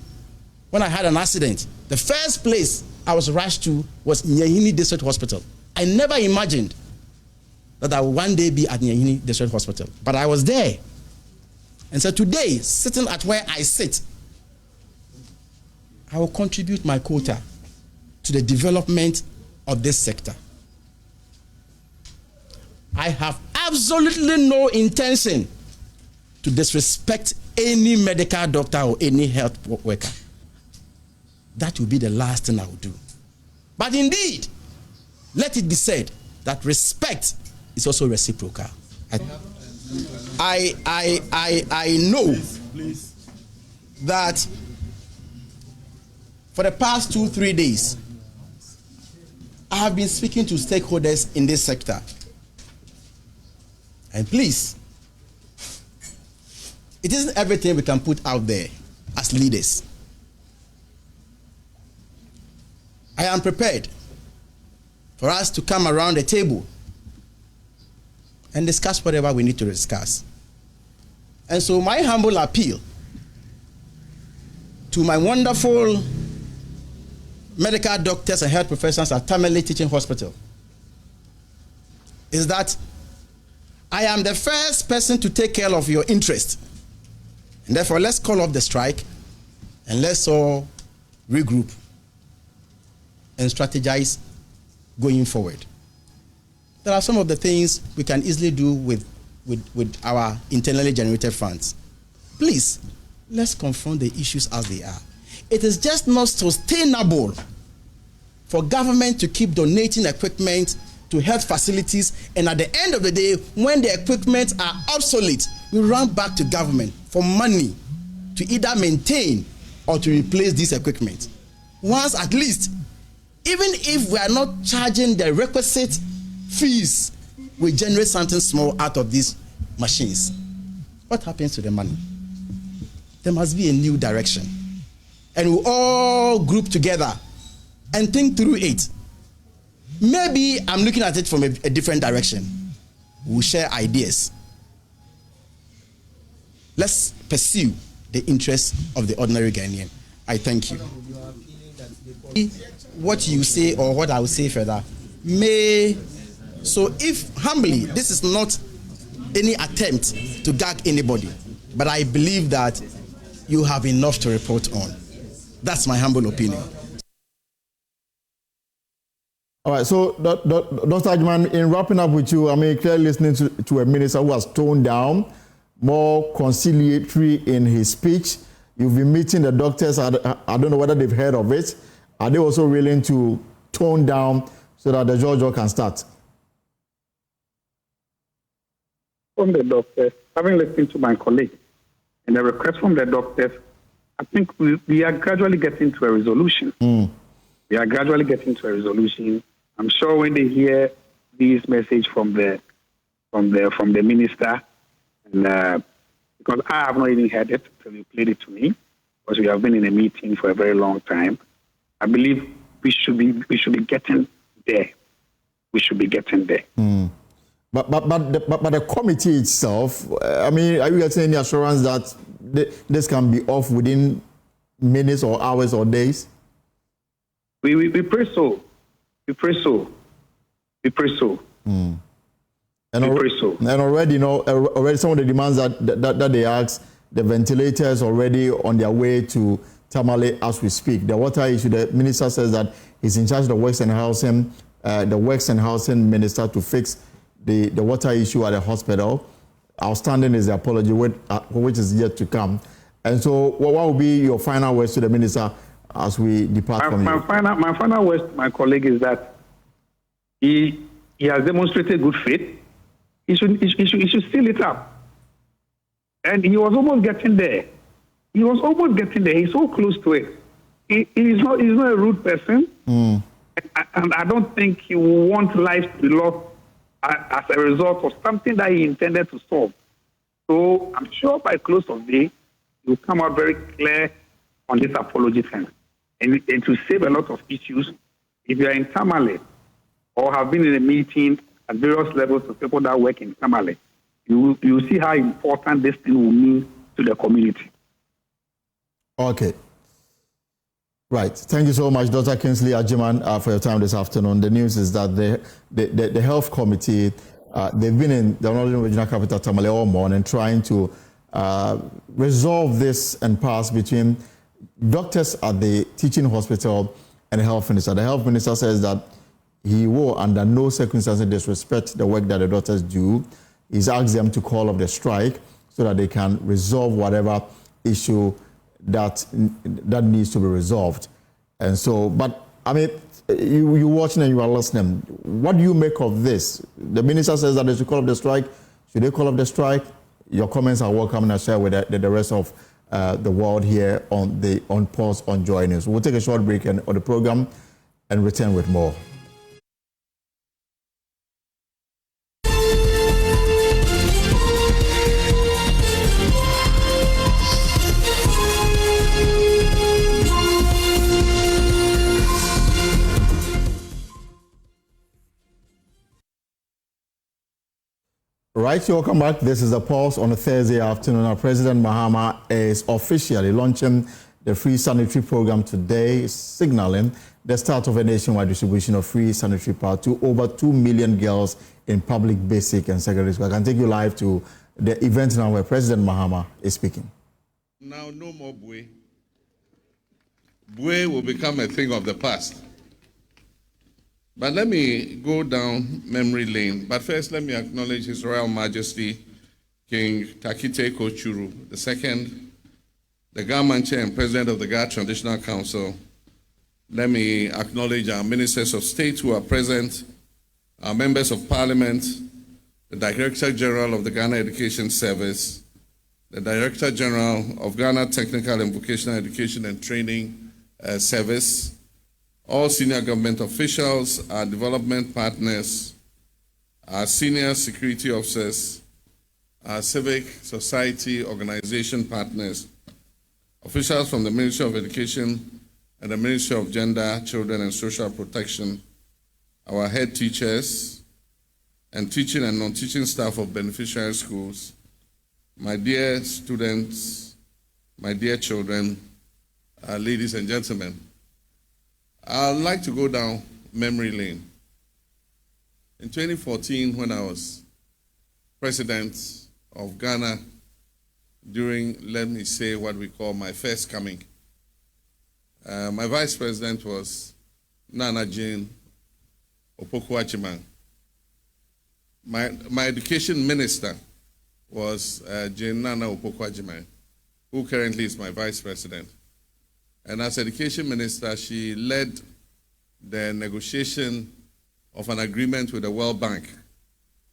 when I had an accident. The first place I was rushed to was Nyahini District Hospital. I never imagined that I would one day be at Nyahini District Hospital, but I was there. And so today, sitting at where I sit, I will contribute my quota to the development of this sector. I have absolutely no intention to disrespect any medical doctor or any health worker. That will be the last thing I will do. But indeed, let it be said that respect is also reciprocal. I know that for the past 2-3 days, I have been speaking to stakeholders in this sector. And please, it isn't everything we can put out there as leaders. I am prepared for us to come around the table and discuss whatever we need to discuss. And so my humble appeal to my wonderful medical doctors and health professionals at Tamale Teaching Hospital is that I am the first person to take care of your interest. And therefore, let's call off the strike and let's all regroup and strategize going forward. There are some of the things we can easily do with our internally generated funds. Please, let's confront the issues as they are. It is just not sustainable for government to keep donating equipment to health facilities, and at the end of the day, when the equipment are obsolete, we run back to government for money to either maintain or to replace this equipment. Once at least, even if we are not charging the requisite fees, we generate something small out of these machines. What happens to the money? There must be a new direction. And we all group together and think through it. Maybe I'm looking at it from a different direction. We'll share ideas. Let's pursue the interests of the ordinary Ghanaian. I thank you. What you say or what I will say further may, so if humbly, this is not any attempt to gag anybody, but I believe that you have enough to report on. That's my humble opinion. All right, so Dr. Ajman, in wrapping up with you, I mean, clearly listening to a minister who has toned down, more conciliatory in his speech. You've been meeting the doctors. I don't know whether they've heard of it. Are they also willing to tone down so that the JoJo can start? From the doctors, having listened to my colleague, and the request from the doctors, I think we are gradually getting to a resolution. We are gradually getting to a resolution. I'm sure when they hear this message from the minister, and because I have not even heard it until you played it to me, because we have been in a meeting for a very long time. I believe we should be getting there. We should be getting there. But the committee itself, I mean, are you getting any assurance that this can be off within minutes or hours or days? We pray so. We pray so. We pray so. And already, already some of the demands that they ask, the ventilators already on their way to Tamale as we speak. The water issue, the minister says that he's in charge of the Works and Housing, minister to fix the water issue at the hospital. Outstanding is the apology, which is yet to come. And so, what will be your final words to the minister as we depart from you? My final words to my colleague is that he has demonstrated good faith. He should seal it up. And he was almost getting there. He's so close to it. He's not a rude person. And I don't think he will want life to be lost as a result of something that he intended to solve. So I'm sure by close of day, he will come out very clear on this apology thing. And to save a lot of issues, if you are in Tamale or have been in a meeting at various levels of people that work in Tamale, you will see how important this thing will mean to the community. Okay. Right. Thank you so much, Dr. Kingsley Ajiman, for your time this afternoon. The news is that the health committee, they've been in the Northern Regional Capital Tamale all morning trying to resolve this impasse between doctors at the teaching hospital and the health minister. The health minister says that he will, under no circumstances, disrespect the work that the doctors do. He's asked them to call off the strike so that they can resolve whatever issue that needs to be resolved. And so, but I mean, you watching and you are listening. What do you make of this? The minister says that they should call off the strike. Should they call off the strike? Your comments are welcome and I share with the rest of the world here on Pulse on Joy News. We'll take a short break on the program and return with more. Right, welcome back. This is the Pulse on a Thursday afternoon. Our President Mahama is officially launching the free sanitary program today, signaling the start of a nationwide distribution of free sanitary pads to over 2 million girls in public, basic, and secondary school. I can take you live to the event now where President Mahama is speaking. Now, no more Bue. Bue will become a thing of the past. But let me go down memory lane. But first, let me acknowledge His Royal Majesty, King Takite Kochuru II, the Government Chair and President of the Ghana Traditional Council. Let me acknowledge our Ministers of State who are present, our Members of Parliament, the Director General of the Ghana Education Service, the Director General of Ghana Technical and Vocational Education and Training Service, all senior government officials, our development partners, our senior security officers, our civic society organization partners, officials from the Ministry of Education and the Ministry of Gender, Children and Social Protection, our head teachers, and teaching and non-teaching staff of beneficiary schools, my dear students, my dear children, ladies and gentlemen. I'd like to go down memory lane. In 2014, when I was president of Ghana, during, let me say, what we call my first coming, my vice president was Nana Jane Opoku-Agyemang. My education minister was Jane Nana Opoku-Agyemang, who currently is my vice president. And as education minister, she led the negotiation of an agreement with the World Bank,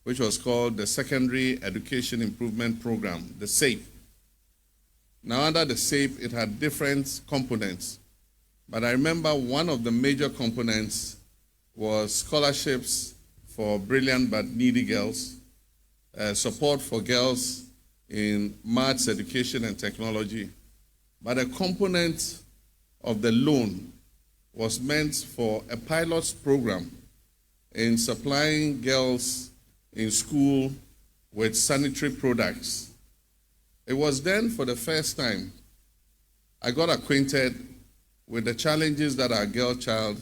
which was called the Secondary Education Improvement Program, the SAPE. Now, under the SAPE, it had different components. But I remember one of the major components was scholarships for brilliant but needy girls, support for girls in maths, education, and technology. But a component of the loan was meant for a pilot program in supplying girls in school with sanitary products. It was then, for the first time, I got acquainted with the challenges that our girl child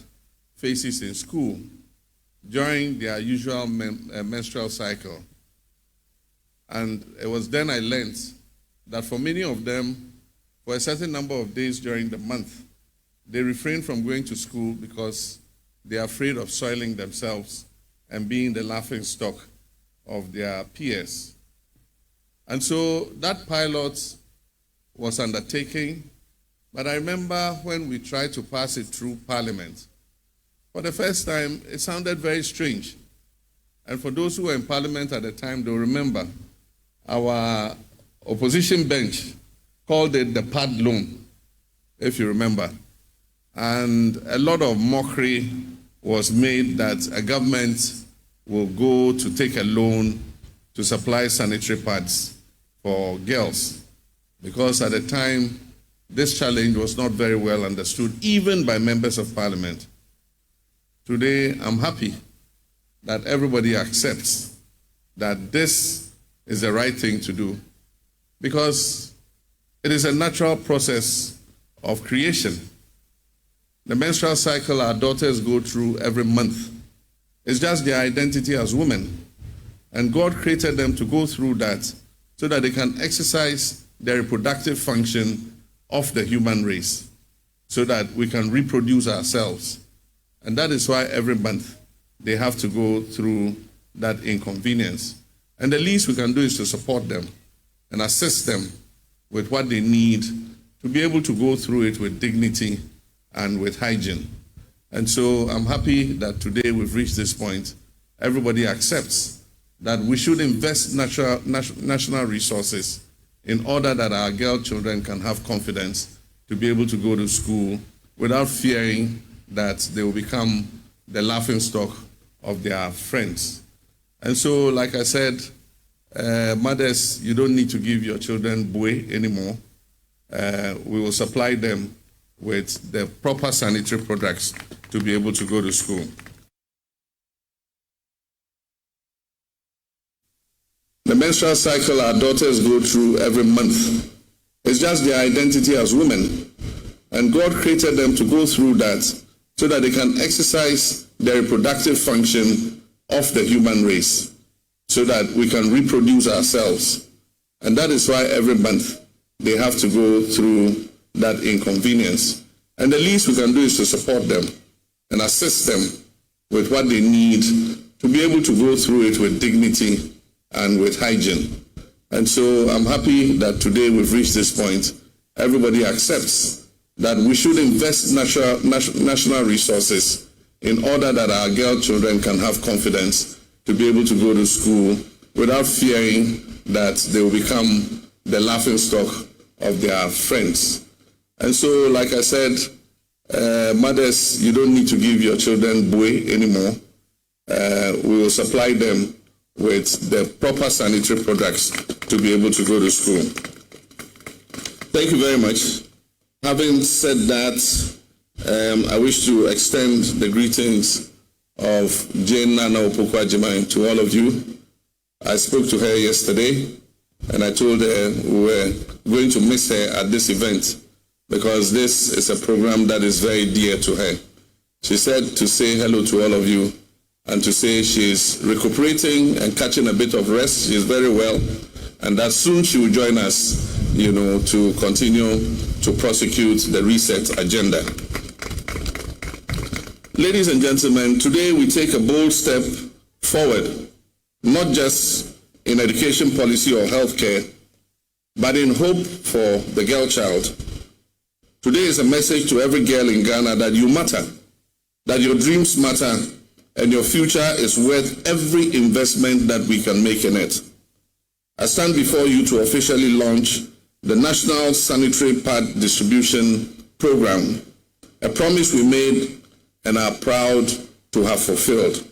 faces in school during their usual menstrual cycle. And it was then I learned that for many of them, for a certain number of days during the month, they refrain from going to school because they are afraid of soiling themselves and being the laughing stock of their peers. And so that pilot was undertaken, but I remember when we tried to pass it through Parliament, for the first time, it sounded very strange. And for those who were in Parliament at the time, they'll remember our opposition bench called it the pad loan, if you remember. And a lot of mockery was made that a government will go to take a loan to supply sanitary pads for girls, because at the time, this challenge was not very well understood, even by members of Parliament. Today, I'm happy that everybody accepts that this is the right thing to do, because it is a natural process of creation. The menstrual cycle our daughters go through every month is just their identity as women. And God created them to go through that so that they can exercise their reproductive function of the human race, so that we can reproduce ourselves. And that is why every month they have to go through that inconvenience. And the least we can do is to support them and assist them with what they need to be able to go through it with dignity and with hygiene. And so I'm happy that today we've reached this point. Everybody accepts that we should invest national resources in order that our girl children can have confidence to be able to go to school without fearing that they will become the laughingstock of their friends. And so, like I said, mothers, you don't need to give your children buoy anymore. We will supply them with the proper sanitary products to be able to go to school. The menstrual cycle our daughters go through every month is just their identity as women. And God created them to go through that so that they can exercise their reproductive function of the human race, so that we can reproduce ourselves. And that is why every month they have to go through that inconvenience. And the least we can do is to support them and assist them with what they need to be able to go through it with dignity and with hygiene. And so I'm happy that today we've reached this point. Everybody accepts that we should invest national resources in order that our girl children can have confidence to be able to go to school without fearing that they will become the laughingstock of their friends. And so, like I said, mothers, you don't need to give your children buoy anymore. We will supply them with the proper sanitary products to be able to go to school. Thank you very much. Having said that, I wish to extend the greetings of Jane Nana Opoku-Agyeman to all of you. I spoke to her yesterday, and I told her we were going to miss her at this event because this is a program that is very dear to her. She said to say hello to all of you and to say she's recuperating and catching a bit of rest. She's very well, and that soon she will join us, to continue to prosecute the reset agenda. Ladies and gentlemen, today we take a bold step forward, not just in education policy or healthcare, but in hope for the girl child. Today is a message to every girl in Ghana that you matter, that your dreams matter, and your future is worth every investment that we can make in it. I stand before you to officially launch the National Sanitary Pad Distribution Program, a promise we made and are proud to have fulfilled.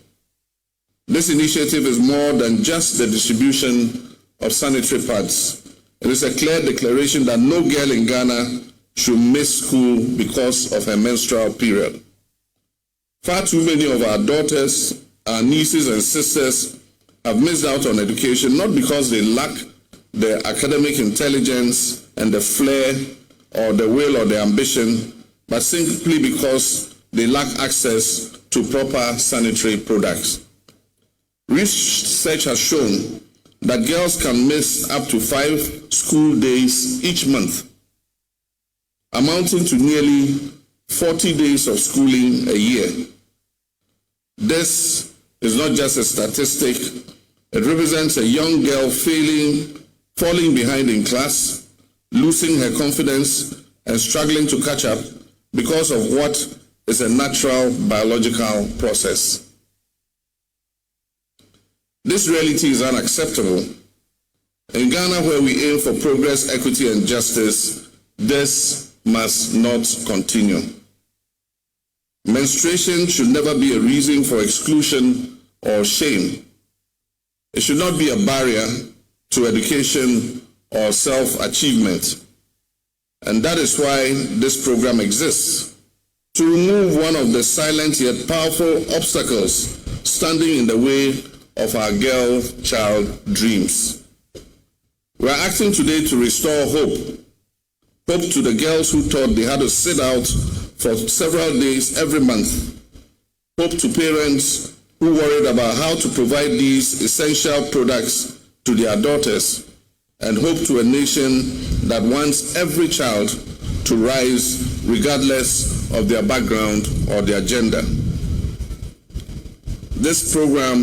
This initiative is more than just the distribution of sanitary pads. It is a clear declaration that no girl in Ghana should miss school because of her menstrual period. Far too many of our daughters, our nieces and sisters have missed out on education, not because they lack the academic intelligence and the flair or the will or the ambition, but simply because they lack access to proper sanitary products. Research has shown that girls can miss up to 5 school days each month, amounting to nearly 40 days of schooling a year. This is not just a statistic. It represents a young girl falling behind in class, losing her confidence, and struggling to catch up because of what is a natural biological process. This reality is unacceptable. In Ghana, where we aim for progress, equity, and justice, this must not continue. Menstruation should never be a reason for exclusion or shame. It should not be a barrier to education or self-achievement. And that is why this program exists, to remove one of the silent yet powerful obstacles standing in the way of our girl-child dreams. We are acting today to restore hope to the girls who thought they had to sit out for several days every month, hope to parents who worried about how to provide these essential products to their daughters, and hope to a nation that wants every child to rise regardless of their background or their gender. This program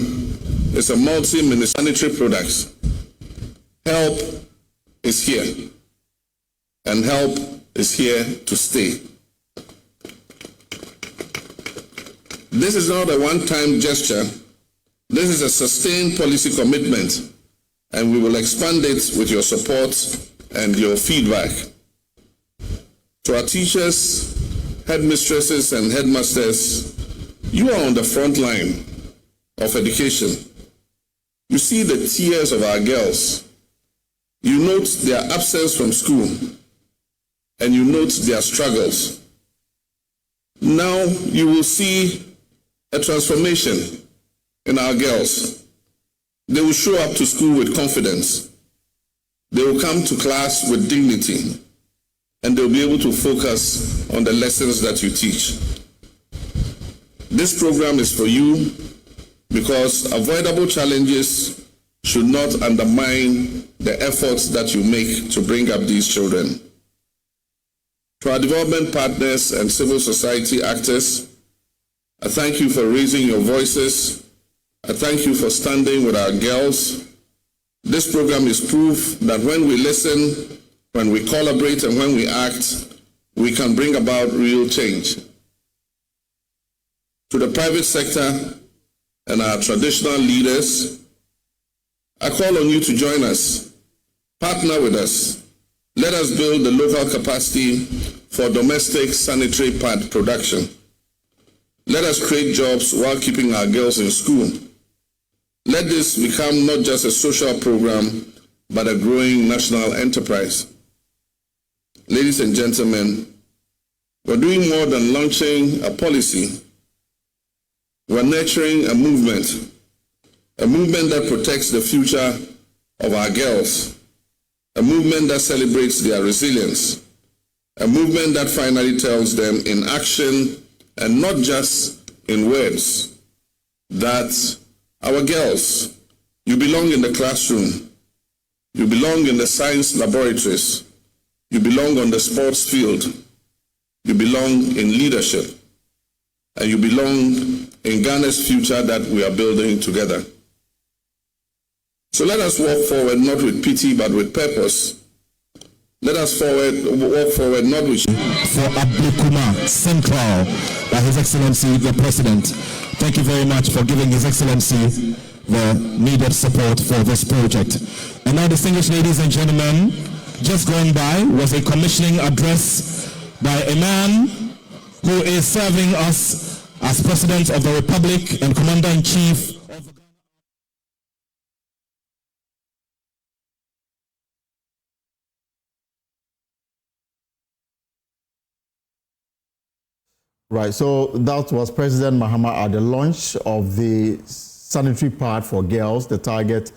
is a multi-ministerial sanitary products. Help is here, and help is here to stay. This is not a one-time gesture. This is a sustained policy commitment, and we will expand it with your support and your feedback. To our teachers, headmistresses, and headmasters, you are on the front line of education. You see the tears of our girls. You note their absence from school, and you note their struggles. Now you will see a transformation in our girls. They will show up to school with confidence. They will come to class with dignity, and they'll be able to focus on the lessons that you teach. This program is for you because avoidable challenges should not undermine the efforts that you make to bring up these children. To our development partners and civil society actors, I thank you for raising your voices. I thank you for standing with our girls. This program is proof that when we listen, when we collaborate, and when we act, we can bring about real change. To the private sector and our traditional leaders, I call on you to join us, partner with us. Let us build the local capacity for domestic sanitary pad production. Let us create jobs while keeping our girls in school. Let this become not just a social program, but a growing national enterprise. Ladies and gentlemen, we're doing more than launching a policy. We're nurturing a movement that protects the future of our girls, a movement that celebrates their resilience, a movement that finally tells them in action and not just in words that our girls, you belong in the classroom, you belong in the science laboratories, you belong on the sports field, you belong in leadership, and you belong in Ghana's future that we are building together. So let us walk forward not with pity but with purpose. Let us walk forward not with... For Abdulkuma Central, by His Excellency the President. Thank you very much for giving His Excellency the needed support for this project. And now, distinguished ladies and gentlemen, just gone by was a commissioning address by a man who is serving us as President of the Republic and Commander-in-Chief of the Right, so that was President Mahama at the launch of the sanitary pad for girls. The target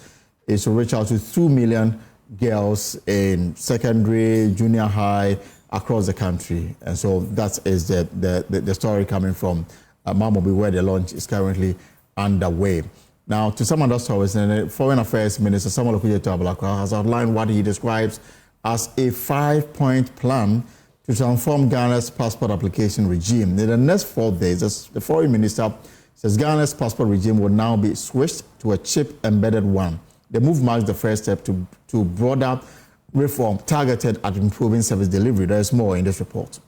is to reach out to 2 million girls in secondary, junior high, across the country. And so that is the story coming from Mamobi, where the launch is currently underway. Now, to some other stories, the Foreign Affairs Minister Samuel Okudzeto Ablakwa has outlined what he describes as a 5-point plan to transform Ghana's passport application regime. In the next 4 days, the Foreign Minister says Ghana's passport regime will now be switched to a chip-embedded one. The move marks the first step to broader reform targeted at improving service delivery. There is more in this report.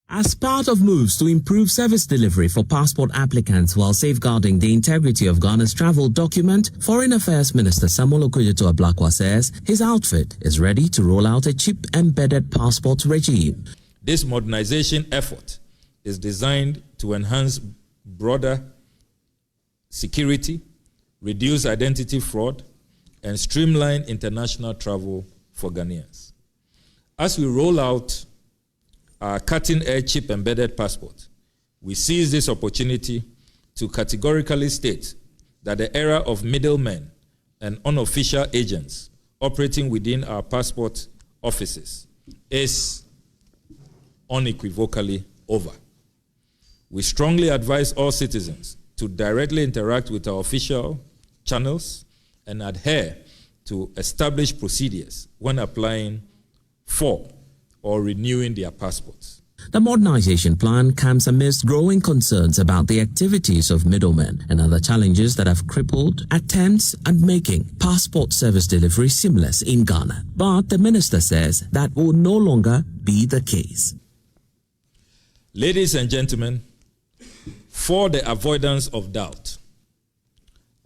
As part of moves to improve service delivery for passport applicants while safeguarding the integrity of Ghana's travel document, Foreign Affairs Minister Samuel Okudzeto Ablakwa says his outfit is ready to roll out a chip-embedded passport regime. This modernization effort is designed to enhance broader security, reduce identity fraud, and streamline international travel for Ghanaians. As we roll out our cutting-edge chip-embedded passport, we seize this opportunity to categorically state that the era of middlemen and unofficial agents operating within our passport offices is unequivocally over. We strongly advise all citizens to directly interact with our official channels and adhere to established procedures when applying for or renewing their passports. The modernization plan comes amidst growing concerns about the activities of middlemen and other challenges that have crippled attempts at making passport service delivery seamless in Ghana. But the minister says that will no longer be the case. Ladies and gentlemen, for the avoidance of doubt,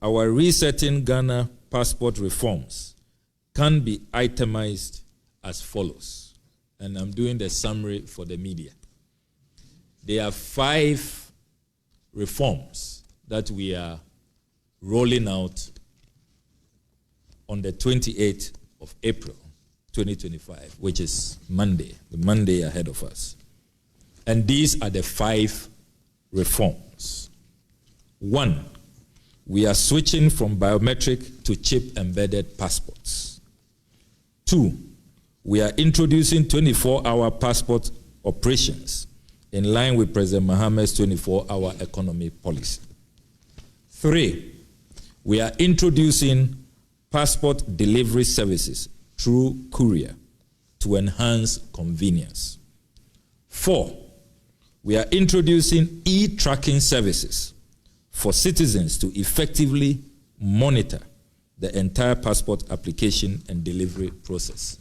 our resetting Ghana passport reforms can be itemized as follows. And I'm doing the summary for the media. There are 5 reforms that we are rolling out on the 28th of April, 2025, which is Monday, the Monday ahead of us. And these are the 5 reforms. 1, we are switching from biometric to chip-embedded passports. 2, we are introducing 24-hour passport operations in line with President Mahama's 24-hour economy policy. 3, we are introducing passport delivery services through courier to enhance convenience. 4, we are introducing e-tracking services for citizens to effectively monitor the entire passport application and delivery process.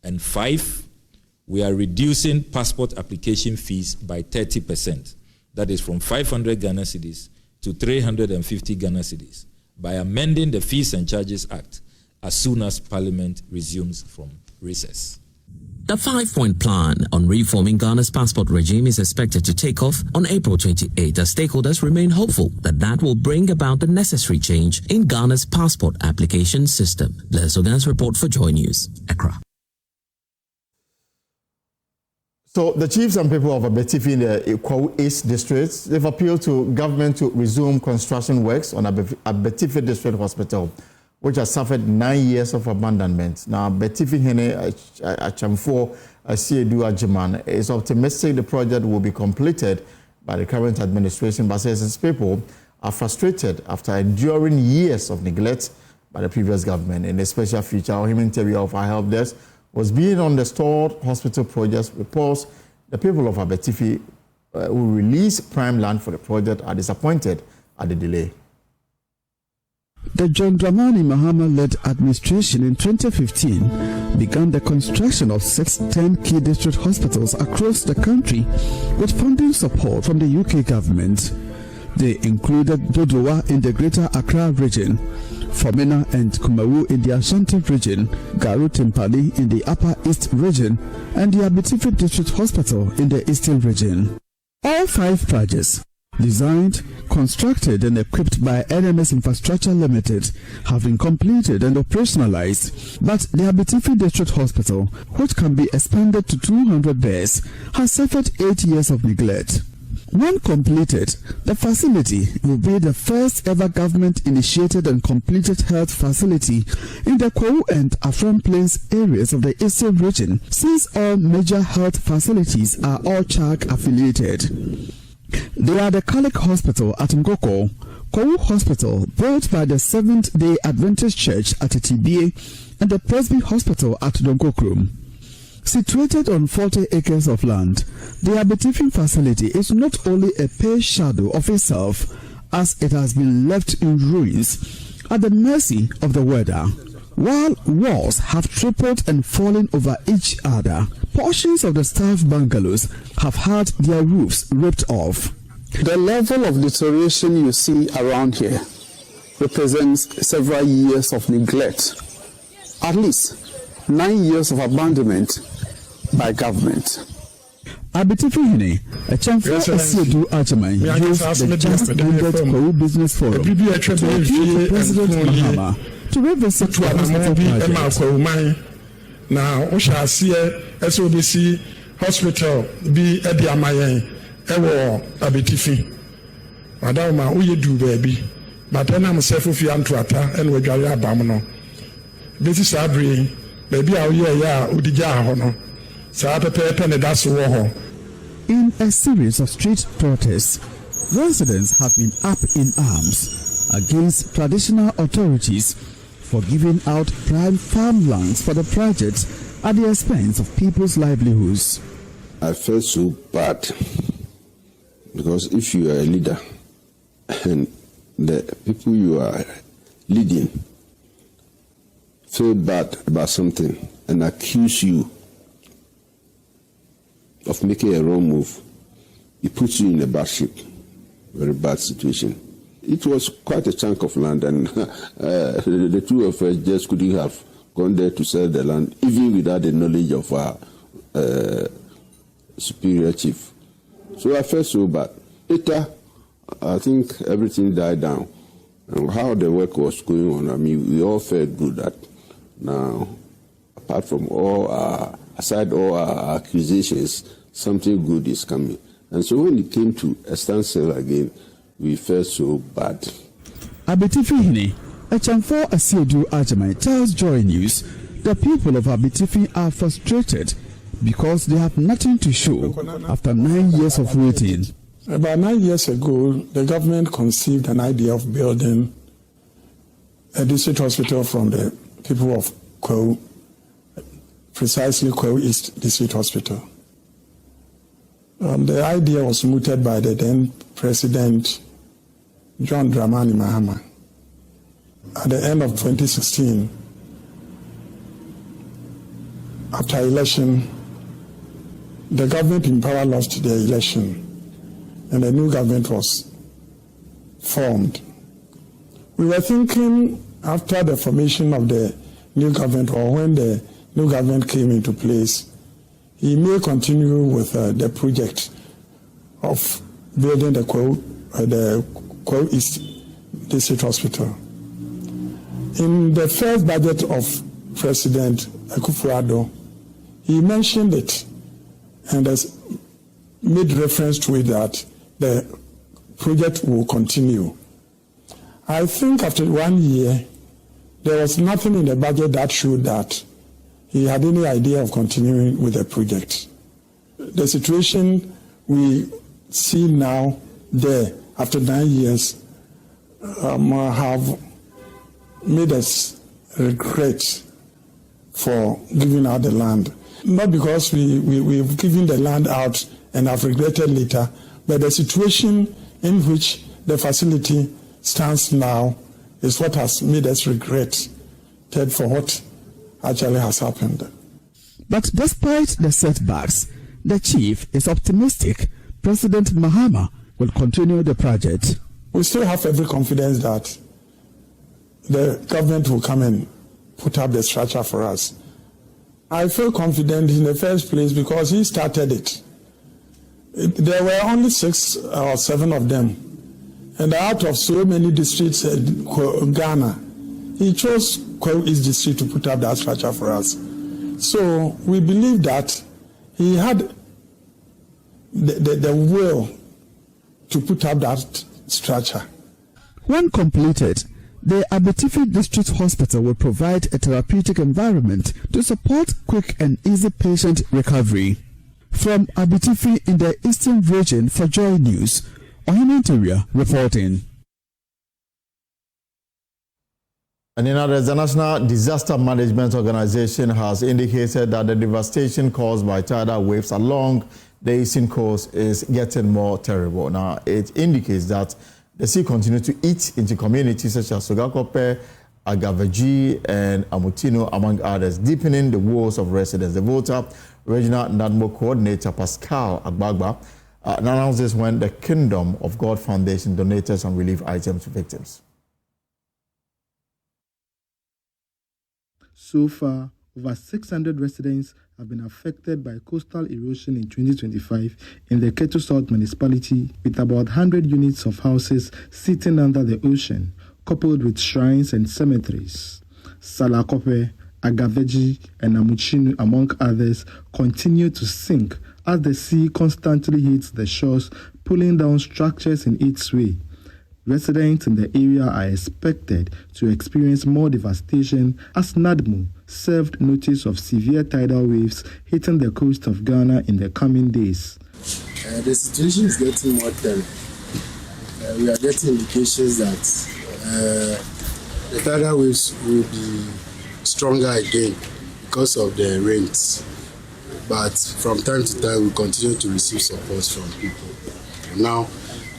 And 5, we are reducing passport application fees by 30%. That is from 500 Ghana cedis to 350 Ghana cedis by amending the Fees and Charges Act as soon as Parliament resumes from recess. The 5-point plan on reforming Ghana's passport regime is expected to take off on April 28 as stakeholders remain hopeful that will bring about the necessary change in Ghana's passport application system. Les Ogan's report for Joy News, Accra. So the chiefs and people of Abetifi in the Ikwawu East district, they've appealed to government to resume construction works on Abetifi District Hospital, which has suffered 9 years of abandonment. Now, Abetifi Hene Achamfo Asiedu Ajiman is optimistic the project will be completed by the current administration, but says its people are frustrated after enduring years of neglect by the previous government. In a special feature, our human interview of our help desk was being on the stored hospital project reports. The people of Abetifi who release prime land for the project are disappointed at the delay. The John Dramani Mahama-led administration in 2015 began the construction of 10 key district hospitals across the country with funding support from the UK government. They included Dodowa in the Greater Accra region, Formina and Kumawu in the Ashanti region, Garu Timpali in the Upper East region, and the Abitifi District Hospital in the Eastern region. All 5 projects, designed, constructed and equipped by NMS Infrastructure Limited, have been completed and operationalized, but the Abitifi District Hospital, which can be expanded to 200 beds, has suffered 8 years of neglect. When completed, the facility will be the first ever government-initiated and completed health facility in the Kwahu and Afram Plains areas of the Eastern region, since all major health facilities are all CHARC affiliated. They are the Kalik Hospital at Ngoko, Kwahu Hospital built by the Seventh-day Adventist Church at Etibie, and the Presby Hospital at Donkokrum. Situated on 40 acres of land, the Abitifi facility is not only a pale shadow of itself, as it has been left in ruins at the mercy of the weather. While walls have tripled and fallen over each other, portions of the staff bungalows have had their roofs ripped off. The level of deterioration you see around here represents several years of neglect, at least 9 years of abandonment by government. Abitifi Echamfo Asiedu Ajaman used the just-ended Kwahu Business Forum to appeal to President Mahama to revisit the hospital project. Now, SOBC hospital be at the Amayan, Ewo Abitifi. Madama, we do baby, but then I'm self of Yantuata and we got Bamono. This is Abri, baby, our year, Udija Hono. In a series of street protests, residents have been up in arms against traditional authorities for giving out prime farmlands for the project at the expense of people's livelihoods. I felt so bad because if you are a leader and the people you are leading feel bad about something and accuse you of making a wrong move, it puts you in a bad shape, very bad situation. It was quite a chunk of land, and the two of us just couldn't have gone there to sell the land, even without the knowledge of our superior chief. So I felt so bad. Later, I think everything died down. And how the work was going on, I mean, we all felt good that now, apart from aside all our accusations, something good is coming. And so when it came to a standstill again, we felt so bad. Abitifi Echamfo Asiedu Ajaman tells Joy News the people of Abitifi are frustrated because they have nothing to show after 9 years of waiting. About 9 years ago, the government conceived an idea of building a district hospital from the people of Kwahu, precisely Kwahu East District Hospital. The idea was mooted by the then President John Dramani Mahama. At the end of 2016, after election, the government in power lost the election and a new government was formed. We were thinking after the formation of the new government, or when the new government came into place, he may continue with the project of building the Kwahu East District Hospital. In the first budget of President Akufo-Addo, he mentioned it and has made reference to it that the project will continue. I think after 1 year, there was nothing in the budget that showed that he had any idea of continuing with the project. The situation we see now there after 9 years have made us regret for giving out the land. Not because we've given the land out and have regretted later, but the situation in which the facility stands now is what has made us regret for what actually has happened. But despite the setbacks, the chief is optimistic President Mahama will continue the project. We still have every confidence that the government will come and put up the structure for us. I feel confident in the first place because he started it. There were only 6 or 7 of them. And out of so many districts in Ghana, he chose Kwaru East District to put up that structure for us. So we believe that he had the will to put up that structure. When completed, the Abetifi District Hospital will provide a therapeutic environment to support quick and easy patient recovery. From Abetifi in the Eastern Region for Joy News, Ohimenturia reporting. And in others, the National Disaster Management Organization has indicated that the devastation caused by tidal waves along the eastern coast is getting more terrible. Now, it indicates that the sea continues to eat into communities such as Sogakope, Agaveji, and Amutino, among others, deepening the woes of residents. The Volta Regional NADMO Coordinator Pascal Agbagba announced this when the Kingdom of God Foundation donated some relief items to victims. So far, over 600 residents have been affected by coastal erosion in 2025 in the Ketu South municipality, with about 100 units of houses sitting under the ocean, coupled with shrines and cemeteries. Salakope, Agaveji, and Amuchinu, among others, continue to sink as the sea constantly hits the shores, pulling down structures in its way. Residents in the area are expected to experience more devastation as NADMO served notice of severe tidal waves hitting the coast of Ghana in the coming days. The situation is getting more terrible. We are getting indications that the tidal waves will be stronger again because of the rains. But from time to time, we continue to receive support from people. Now,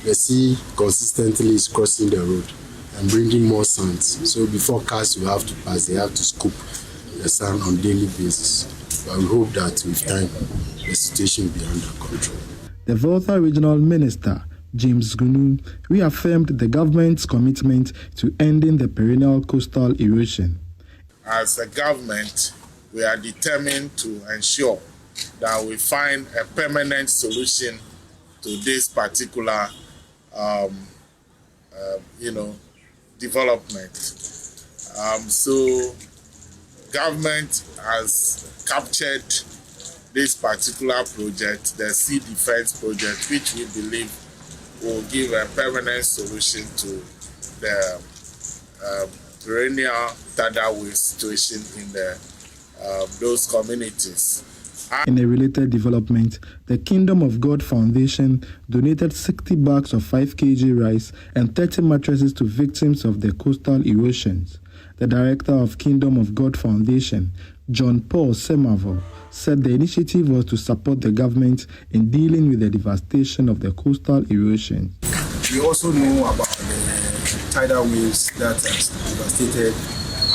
the sea consistently is crossing the road and bringing more sand. So before cars will have to pass, they have to scoop the sand on a daily basis. But we hope that with time, the situation will be under control. The Volta Regional Minister, James Gunu, reaffirmed the government's commitment to ending the perennial coastal erosion. As a government, we are determined to ensure that we find a permanent solution to this particular development. So government has captured this particular project, the Sea Defense Project, which we believe will give a permanent solution to the perennial tidal wave situation in those communities. In a related development, the Kingdom of God Foundation donated 60 bags of 5 kg rice and 30 mattresses to victims of the coastal erosions. The director of Kingdom of God Foundation, John Paul Semavo, said the initiative was to support the government in dealing with the devastation of the coastal erosion. We also know about the tidal waves that has devastated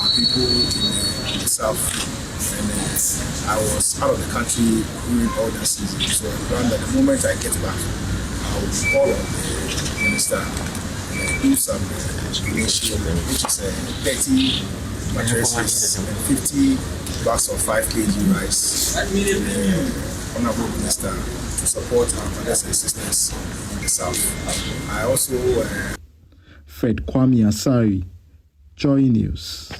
our people in the south. And I was out of the country during all that season, so I planned that the moment I get back, I will call on the minister and do some donation, which is 30 mattresses and 50 bags of 5 kg rice. The Honorable Minister to support our brothers and sisters in the south. I also Fred Kwame Asari, Joy News.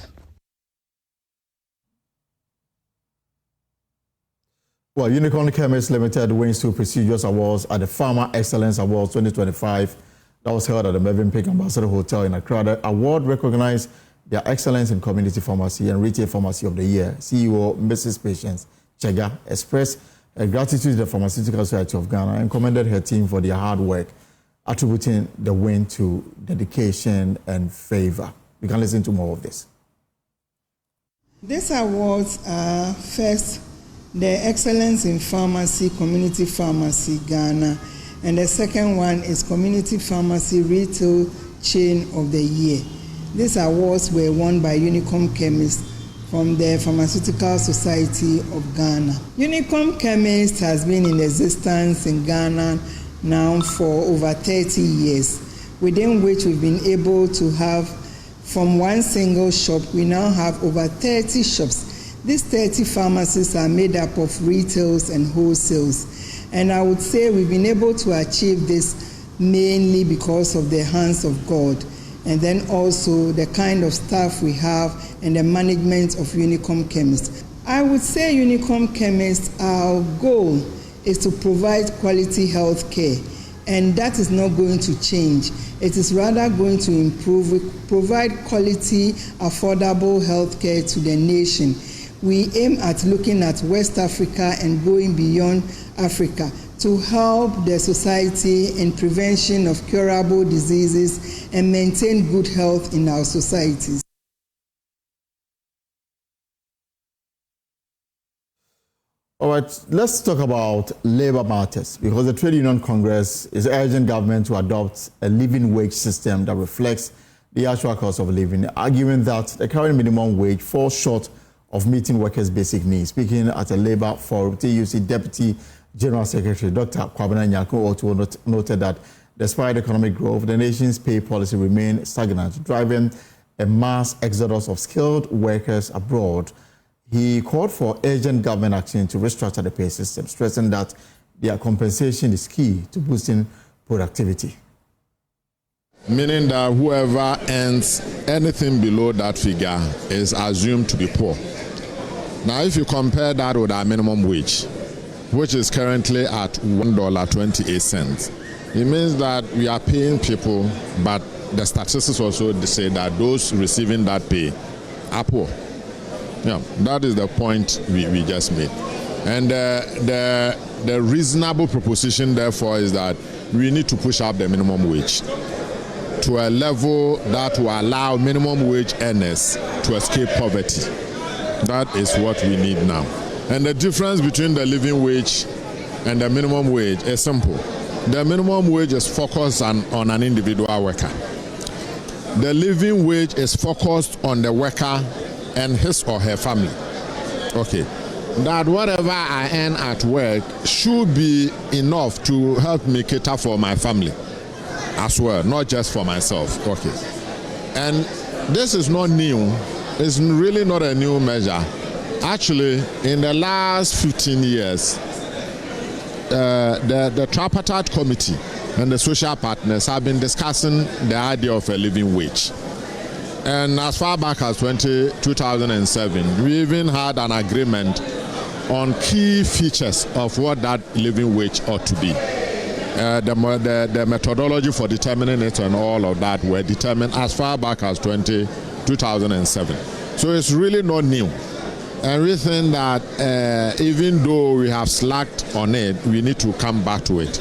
Well, Unicorn Chemists Limited wins 2 prestigious awards at the Pharma Excellence Awards 2025 that was held at the Mervyn Peak Ambassador Hotel in Accra. The award recognized their excellence in community pharmacy and retail pharmacy of the year. CEO Mrs. Patience Chega expressed her gratitude to the Pharmaceutical Society of Ghana and commended her team for their hard work, attributing the win to dedication and favor. We can listen to more of this. These awards are first the Excellence in Pharmacy, Community Pharmacy Ghana, and the second one is Community Pharmacy Retail Chain of the Year. These awards were won by Unicom Chemists from the Pharmaceutical Society of Ghana. Unicom Chemists has been in existence in Ghana now for over 30 years, within which we've been able to have, from one single shop, we now have over 30 shops. These 30 pharmacies are made up of retails and wholesales. And I would say we've been able to achieve this mainly because of the hands of God, and then also the kind of staff we have and the management of Unicom Chemists. I would say Unicom Chemists, our goal is to provide quality health care, and that is not going to change. It is rather going to improve. We provide quality, affordable health care to the nation. We aim at looking at West Africa and going beyond Africa to help the society in prevention of curable diseases and maintain good health in our societies. All right, let's talk about labor matters, because the Trade Union Congress is urging government to adopt a living wage system that reflects the actual cost of living, arguing that the current minimum wage falls short of meeting workers' basic needs. Speaking at a labor forum, TUC Deputy General Secretary Dr. Kwabena Nyako noted that despite economic growth, the nation's pay policy remains stagnant, driving a mass exodus of skilled workers abroad. He called for urgent government action to restructure the pay system, stressing that their compensation is key to boosting productivity. Meaning that whoever earns anything below that figure is assumed to be poor. Now, if you compare that with our minimum wage, which is currently at $1.28, it means that we are paying people, but the statistics also say that those receiving that pay are poor. Yeah, that is the point we just made. And the reasonable proposition, therefore, is that we need to push up the minimum wage to a level that will allow minimum wage earners to escape poverty. That is what we need now. And the difference between the living wage and the minimum wage is simple. The minimum wage is focused on an individual worker. The living wage is focused on the worker and his or her family. Okay. That whatever I earn at work should be enough to help me cater for my family as well, not just for myself. Okay. And this is not new. It's really not a new measure. Actually, in the last 15 years, the tripartite committee and the social partners have been discussing the idea of a living wage. And as far back as 2007, we even had an agreement on key features of what that living wage ought to be. The methodology for determining it and all of that were determined as far back as 2007. So it's really not new. And we think that even though we have slacked on it, we need to come back to it.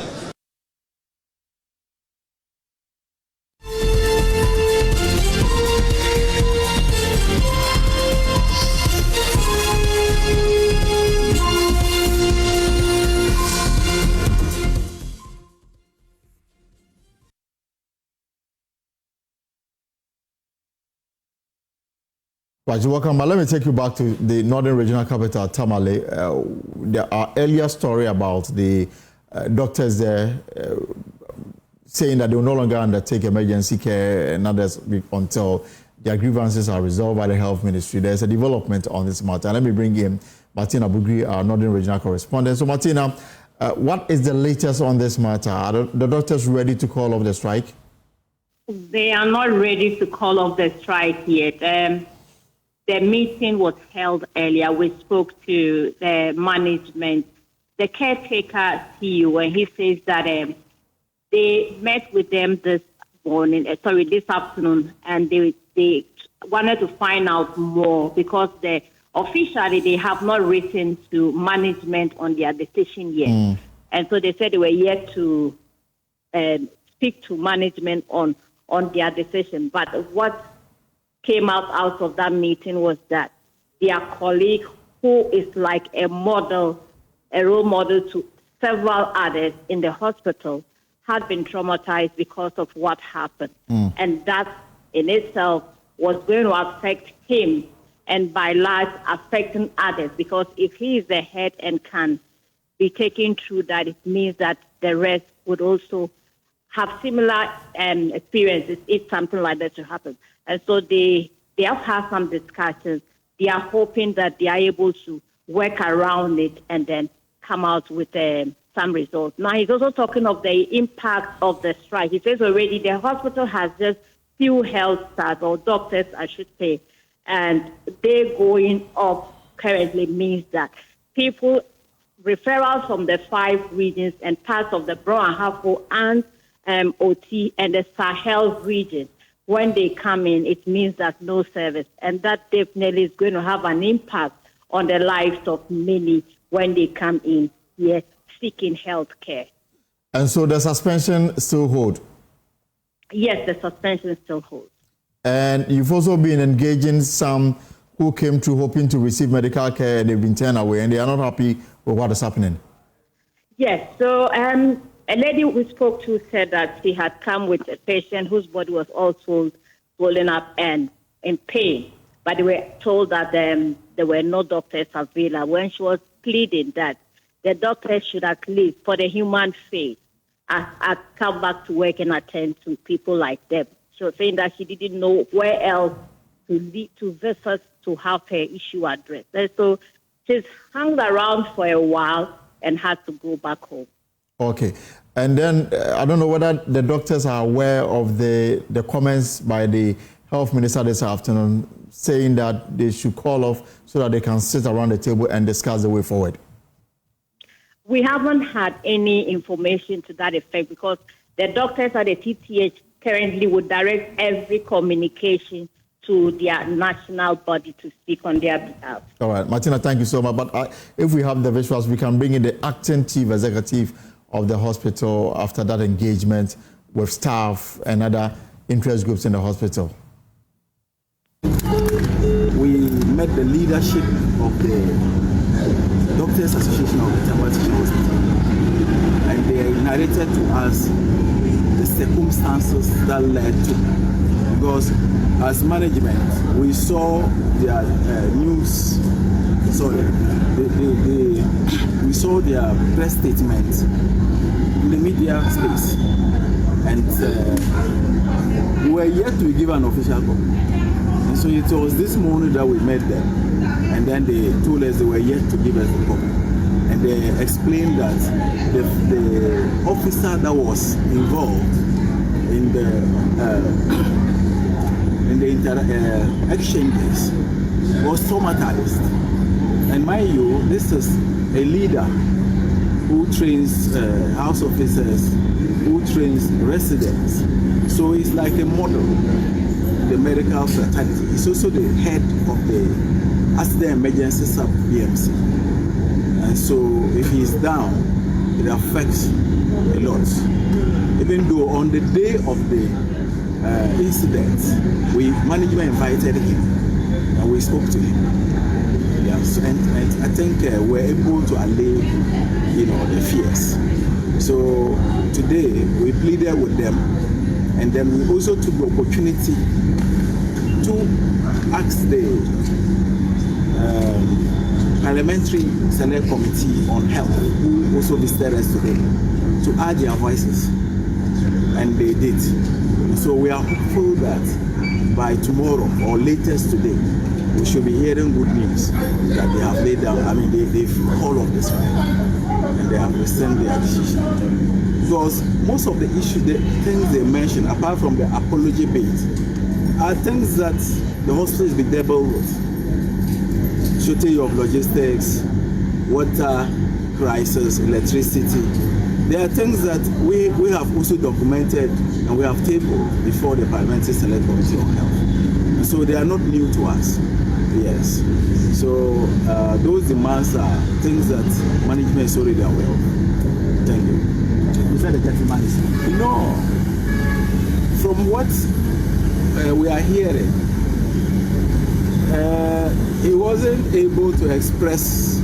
Right, you're welcome. But let me take you back to the Northern Regional Capital, Tamale. There are earlier story about the doctors there saying that they will no longer undertake emergency care and others until their grievances are resolved by the Health Ministry. There's a development on this matter. Let me bring in Martina Bugri, our Northern Regional correspondent. So, Martina, what is the latest on this matter? Are the doctors ready to call off the strike? They are not ready to call off the strike yet. The meeting was held earlier. We spoke to the management, the caretaker CEO, and he says that they met with them this afternoon, and they wanted to find out more because officially they have not written to management on their decision yet. And so they said they were yet to speak to management on their decision. But what came out of that meeting was that their colleague, who is like a role model to several others in the hospital, had been traumatized because of what happened. And that in itself was going to affect him and by large affecting others, because if he is the head and can be taken through that, it means that the rest would also have similar experiences if something like that should happen. And so they have had some discussions. They are hoping that they are able to work around it and then come out with some results. Now, he's also talking of the impact of the strike. He says already the hospital has just few health staff, or doctors, I should say, and they're going up currently means that people, referrals from the 5 regions and parts of the Brown and Hafo and OT and the Sahel region, when they come in, it means that no service. And that definitely is going to have an impact on the lives of many when they come in here seeking health care. And so the suspension still holds? Yes, the suspension still holds. And you've also been engaging some who came to hoping to receive medical care and they've been turned away and they are not happy with what is happening. Yes, so a lady we spoke to said that she had come with a patient whose body was also swollen up and in pain, but they were told that there were no doctors available. When she was pleading that the doctors should at least, for the human face, come back to work and attend to people like them. She was saying that she didn't know where else to visit to have her issue addressed. And so she's hung around for a while and had to go back home. Okay. And then I don't know whether the doctors are aware of the comments by the health minister this afternoon saying that they should call off so that they can sit around the table and discuss the way forward. We haven't had any information to that effect because the doctors at the TTH currently would direct every communication to their national body to speak on their behalf. All right, Martina, thank you so much. But if we have the visuals, we can bring in the acting chief executive of the hospital after that engagement with staff and other interest groups in the hospital. We met the leadership of the Doctors Association of the Tamale Teaching Hospital, and they narrated to us the circumstances that led to, because as management we saw their news, we saw their press statement in the media space, and we were yet to give an official call. And so it was this morning that we met them. And then they told us they were yet to give us the copy. And they explained that the officer that was involved in the exchanges was traumatized. And mind you, this is a leader who trains house officers, who trains residents. So he's like a model, the medical fraternity. He's also the head of the Accident Emergency Sub BMC. And so if he's down, it affects a lot. Even though on the day of the incident, management invited him and we spoke to him. Yes, and I think we're able to allay, the fears. So today we pleaded with them, and then we also took the opportunity to ask the Parliamentary Select Committee on Health, who also visited us today, to add their voices, and they did. So we are hopeful that by tomorrow or latest today, we should be hearing good news that they have laid down. I mean, they've called off this file and they have rescinded their decision. Because most of the issues, the things they mentioned, apart from the apology bit, are things that the hospital is bedeviled with. Shortage of logistics, water crisis, electricity. There are things that we have also documented and we have tabled before the Parliamentary Select Committee on Health. And so they are not new to us. Yes. So those demands are things that management is already aware of. Thank you. You said the gentleman is... From what we are hearing, he wasn't able to express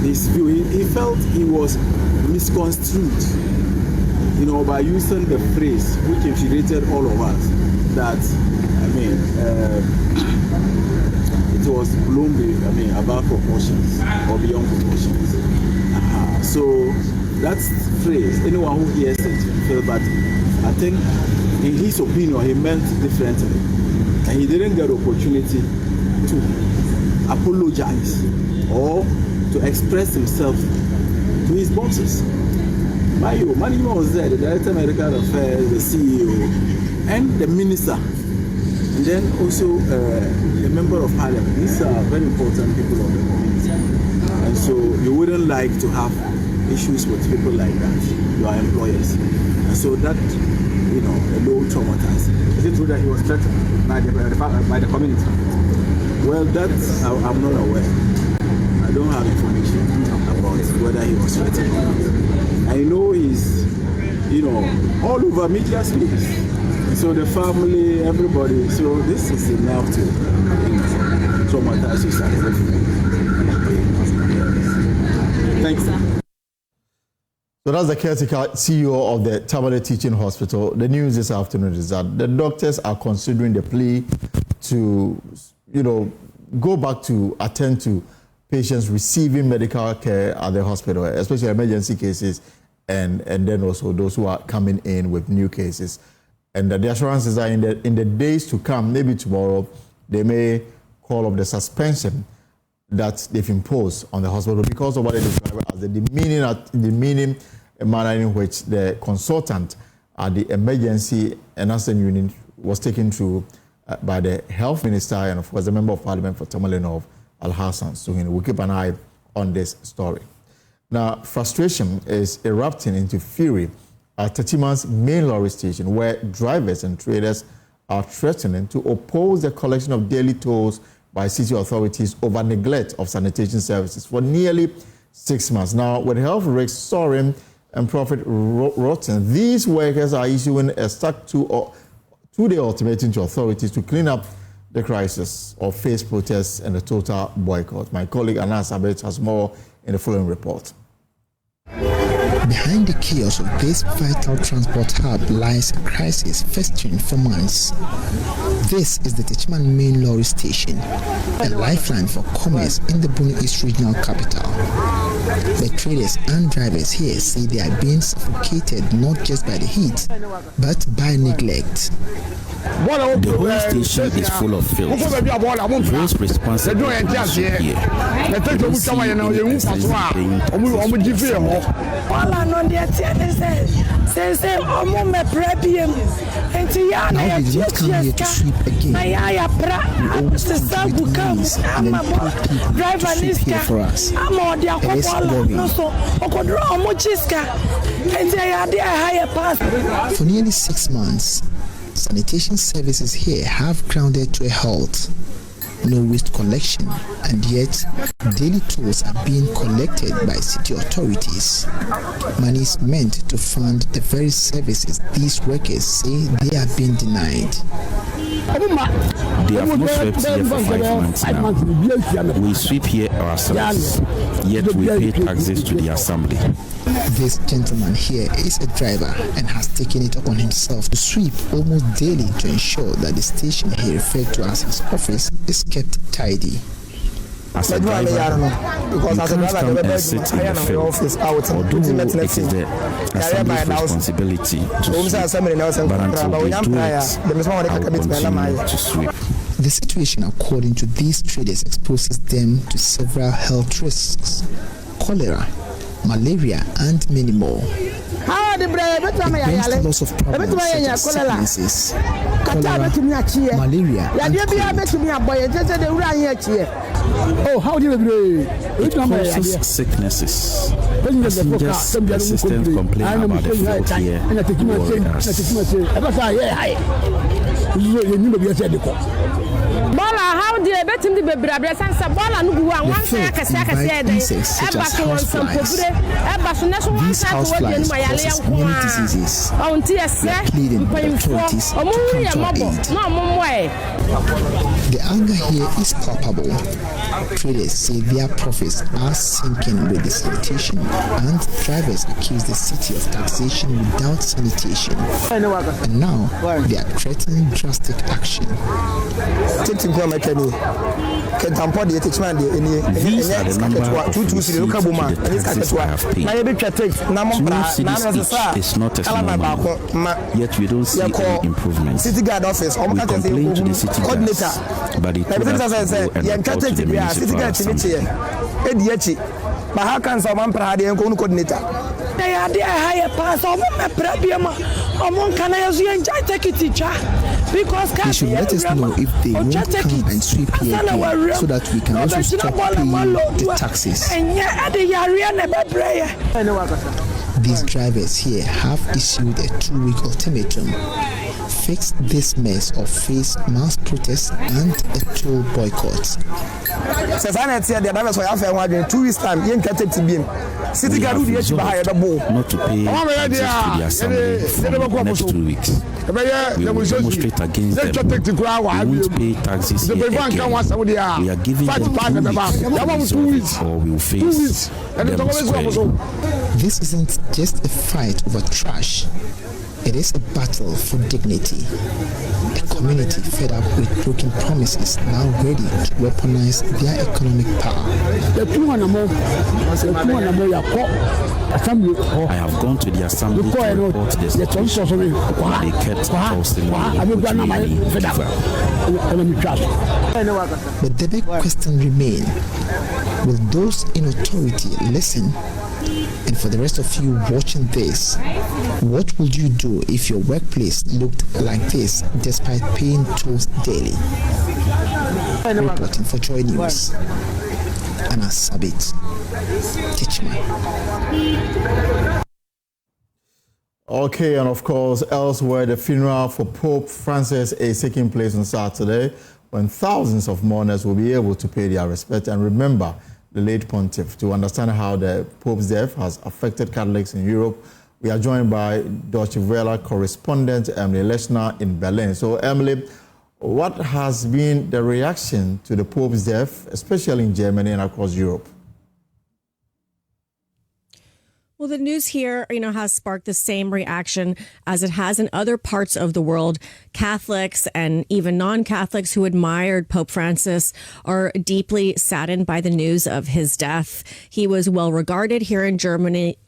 his view. He felt he was misconstrued, by using the phrase which infuriated all of us, that, alone be, above proportions or beyond proportions. So that's phrase, anyone who hears it feel, but I think in his opinion he meant differently, and he didn't get the opportunity to apologize or to express himself to his bosses. Management was there, the Director of Medical Affairs, the CEO, and the Minister, and then also a Member of Parliament. These are very important people of the community, and so you wouldn't like to have issues with people like that, your employers, and so that, a little traumatizing. Is it true that he was threatened by the community? Well, that I'm not aware. I don't have information about whether he was threatened or not. I know he's, all over media space. So the family, everybody. So this is enough to traumatize society. Thanks. So that's the caretaker CEO of the Tamale Teaching Hospital. The news this afternoon is that the doctors are considering the plea to, go back to attend to patients receiving medical care at the hospital, especially emergency cases, and then also those who are coming in with new cases. And the assurances are in the days to come, maybe tomorrow, they may call off the suspension that they've imposed on the hospital because of what they describe as the demeaning manner in which the consultant at the emergency and nursing unit was taken through by the health minister and of course the member of parliament for Tamale North, Al-Hassan. So we'll keep an eye on this story. Now, frustration is erupting into fury at Techiman's main lorry station, where drivers and traders are threatening to oppose the collection of daily tolls by city authorities over neglect of sanitation services for nearly 6 months. Now, with health risks soaring and profit rotten, these workers are issuing a stuck two-day ultimatum to authorities to clean up the crisis or face protests and a total boycott. My colleague Anas Abet has more in the following report. Behind the chaos of this vital transport hub lies a crisis festering for months. This is the Techiman main lorry station, a lifeline for commerce in the Bono East regional capital. The traders and drivers here say they are being suffocated not just by the heat, but by neglect. The whole station is full of filth. Those responsible for here don't see any exercise paint. Now they did not come here to sweep again. We always contribute monies and then pay people to sweep here for us. It is worrying. For nearly 6 months, sanitation services here have grounded to a halt. No waste collection, and yet daily tolls are being collected by city authorities. Money is meant to fund the very services these workers say they are being denied. They have not swept here for 5 months now. We sweep here ourselves, yet we pay taxes to the assembly. This gentleman here is a driver and has taken it upon himself to sweep almost daily to ensure that the station he referred to as his office is kept tidy. As a driver, you can't come and sit in the field, although it is the assembly's responsibility to sweep, but until they do it, I will continue to sweep. The situation, according to these traders, exposes them to several health risks: cholera, malaria, and many more. Against loss of problems such as sicknesses, cholera, malaria, and it causes sicknesses. Passengers' persistent complaint about the filth here worry us. How do you bet him the Brabra Sansa Bola one say I can say such as houseflies. These houseflies causes many diseases. We are pleading with authorities to come to our aid. The anger here is palpable. Traders say their profits are sinking with the sanitation, and drivers accuse the city of taxation without sanitation. And now they are threatening drastic action. These are the number of taxes I have paid. 2 cities each is not a small money, yet we don't see any improvement. We complained to the city guards, but they told us to go and report to the municipal assembly. But how can someone provide a coordinator? They are the higher pass of a problem. Among can I take it, teacher? Because they should let us know if they won't come and sweep here so that we can also stop paying the taxes. These drivers here have issued a 2-week ultimatum. Fix this mess or face mass protests and a toll boycott. We have resolved not to pay taxes to the assembly for the next 2 weeks. We will demonstrate against them. We won't pay taxes here again. We are giving them 2 weeks to resolve it, or we will face them squarely. This isn't just a fight over trash. It is a battle for dignity. A community fed up with broken promises, now ready to weaponize their economic power. I have gone to the assembly to report the situation, but they kept forcing me, which made me give up. But the big question remains, will those in authority listen? And for the rest of you watching this, what would you do if your workplace looked like this despite paying tolls daily? Reporting for Joy News, Anna Sabit. Teach me. Okay, and of course, elsewhere, the funeral for Pope Francis is taking place on Saturday, when thousands of mourners will be able to pay their respect and remember the late pontiff. To understand how the Pope's death has affected Catholics in Europe, we are joined by Deutsche Welle correspondent Emily Leshner in Berlin. So, Emily, what has been the reaction to the Pope's death, especially in Germany and across Europe? Well, the news here, has sparked the same reaction as it has in other parts of the world. Catholics and even non-Catholics who admired Pope Francis are deeply saddened by the news of his death. He was well regarded here in Germany,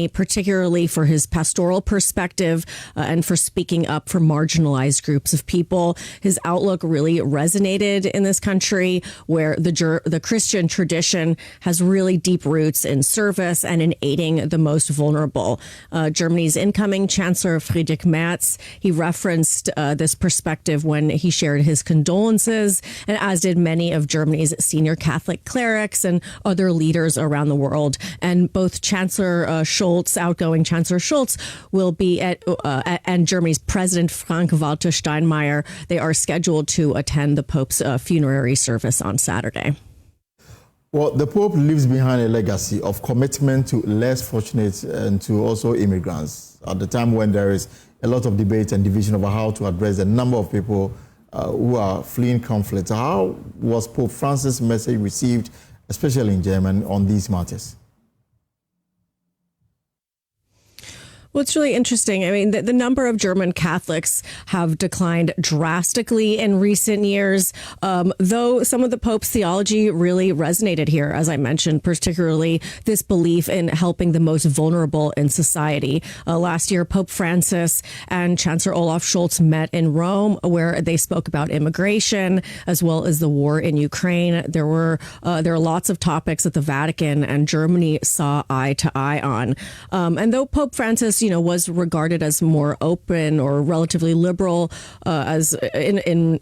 particularly for his pastoral perspective and for speaking up for marginalized groups of people. His outlook really resonated in this country, where the Christian tradition has really deep roots in service and in aiding the most vulnerable. Germany's incoming Chancellor Friedrich Merz, he referenced this perspective when he shared his condolences, and as did many of Germany's senior Catholic clerics and other leaders around the world. And both Chancellor Scholz, outgoing Chancellor Scholz, will be and Germany's President Frank-Walter Steinmeier, they are scheduled to attend the Pope's funerary service on Saturday. Well, the Pope leaves behind a legacy of commitment to less fortunate and to also immigrants at the time when there is a lot of debate and division over how to address the number of people who are fleeing conflict. How was Pope Francis' message received, especially in Germany, on these matters? Well, it's really interesting. I mean, the number of German Catholics have declined drastically in recent years, though some of the Pope's theology really resonated here, as I mentioned, particularly this belief in helping the most vulnerable in society. Last year, Pope Francis and Chancellor Olaf Scholz met in Rome, where they spoke about immigration as well as the war in Ukraine. There are lots of topics that the Vatican and Germany saw eye to eye on. And though Pope Francis was regarded as more open or relatively liberal as in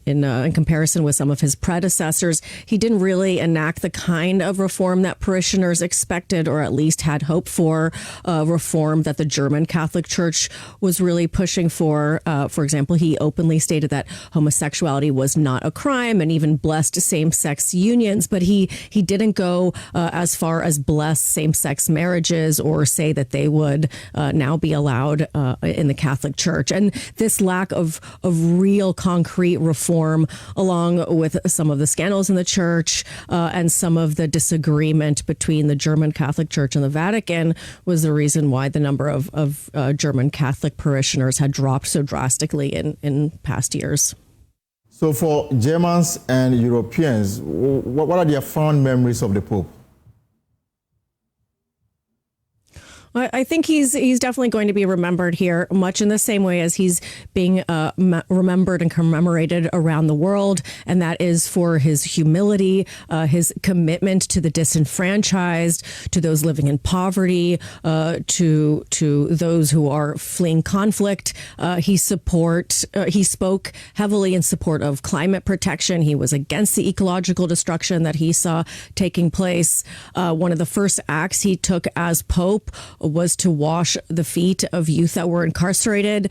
comparison with some of his predecessors, he didn't really enact the kind of reform that parishioners expected, or at least had hoped for, reform that the German Catholic Church was really pushing for. For example, he openly stated that homosexuality was not a crime and even blessed same-sex unions, but he didn't go as far as bless same-sex marriages or say that they would now be allowed in the Catholic Church. And this lack of real concrete reform, along with some of the scandals in the church and some of the disagreement between the German Catholic Church and the Vatican, was the reason why the number of German Catholic parishioners had dropped so drastically in past years. So for Germans and Europeans, what are their fond memories of the Pope? I think he's definitely going to be remembered here, much in the same way as he's being remembered and commemorated around the world, and that is for his humility, his commitment to the disenfranchised, to those living in poverty, to those who are fleeing conflict. He spoke heavily in support of climate protection. He was against the ecological destruction that he saw taking place. One of the first acts he took as Pope was to wash the feet of youth that were incarcerated,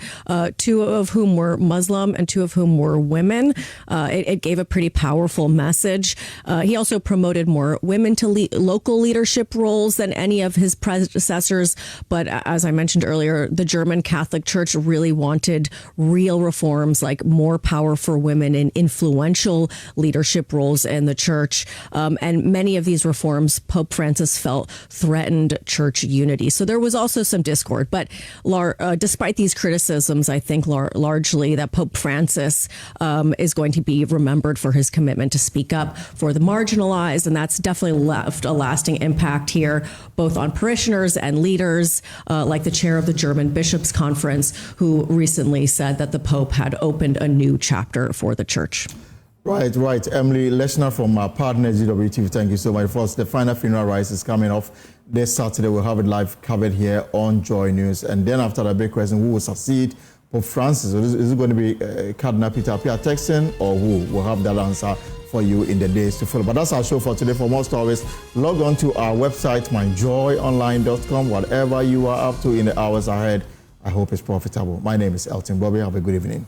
2 of whom were Muslim and 2 of whom were women. It gave a pretty powerful message. He also promoted more women to local leadership roles than any of his predecessors. But as I mentioned earlier, the German Catholic Church really wanted real reforms, like more power for women in influential leadership roles in the church. And many of these reforms, Pope Francis felt threatened church unity. So there was also some discord. But despite these criticisms, I think largely that Pope Francis is going to be remembered for his commitment to speak up for the marginalized. And that's definitely left a lasting impact here, both on parishioners and leaders, like the chair of the German Bishops' Conference, who recently said that the Pope had opened a new chapter for the church. Right. Emily Leshner from our partner GWTV, thank you so much. First, the final funeral rites is coming off this Saturday. We'll have it live covered here on Joy News. And then after that big question, who will succeed Pope Francis? Is it going to be Cardinal Peter Texan, or who? We'll have that answer for you in the days to follow. But that's our show for today. For more stories, log on to our website, myjoyonline.com. Whatever you are up to in the hours ahead, I hope it's profitable. My name is Elton Bobby. Have a good evening.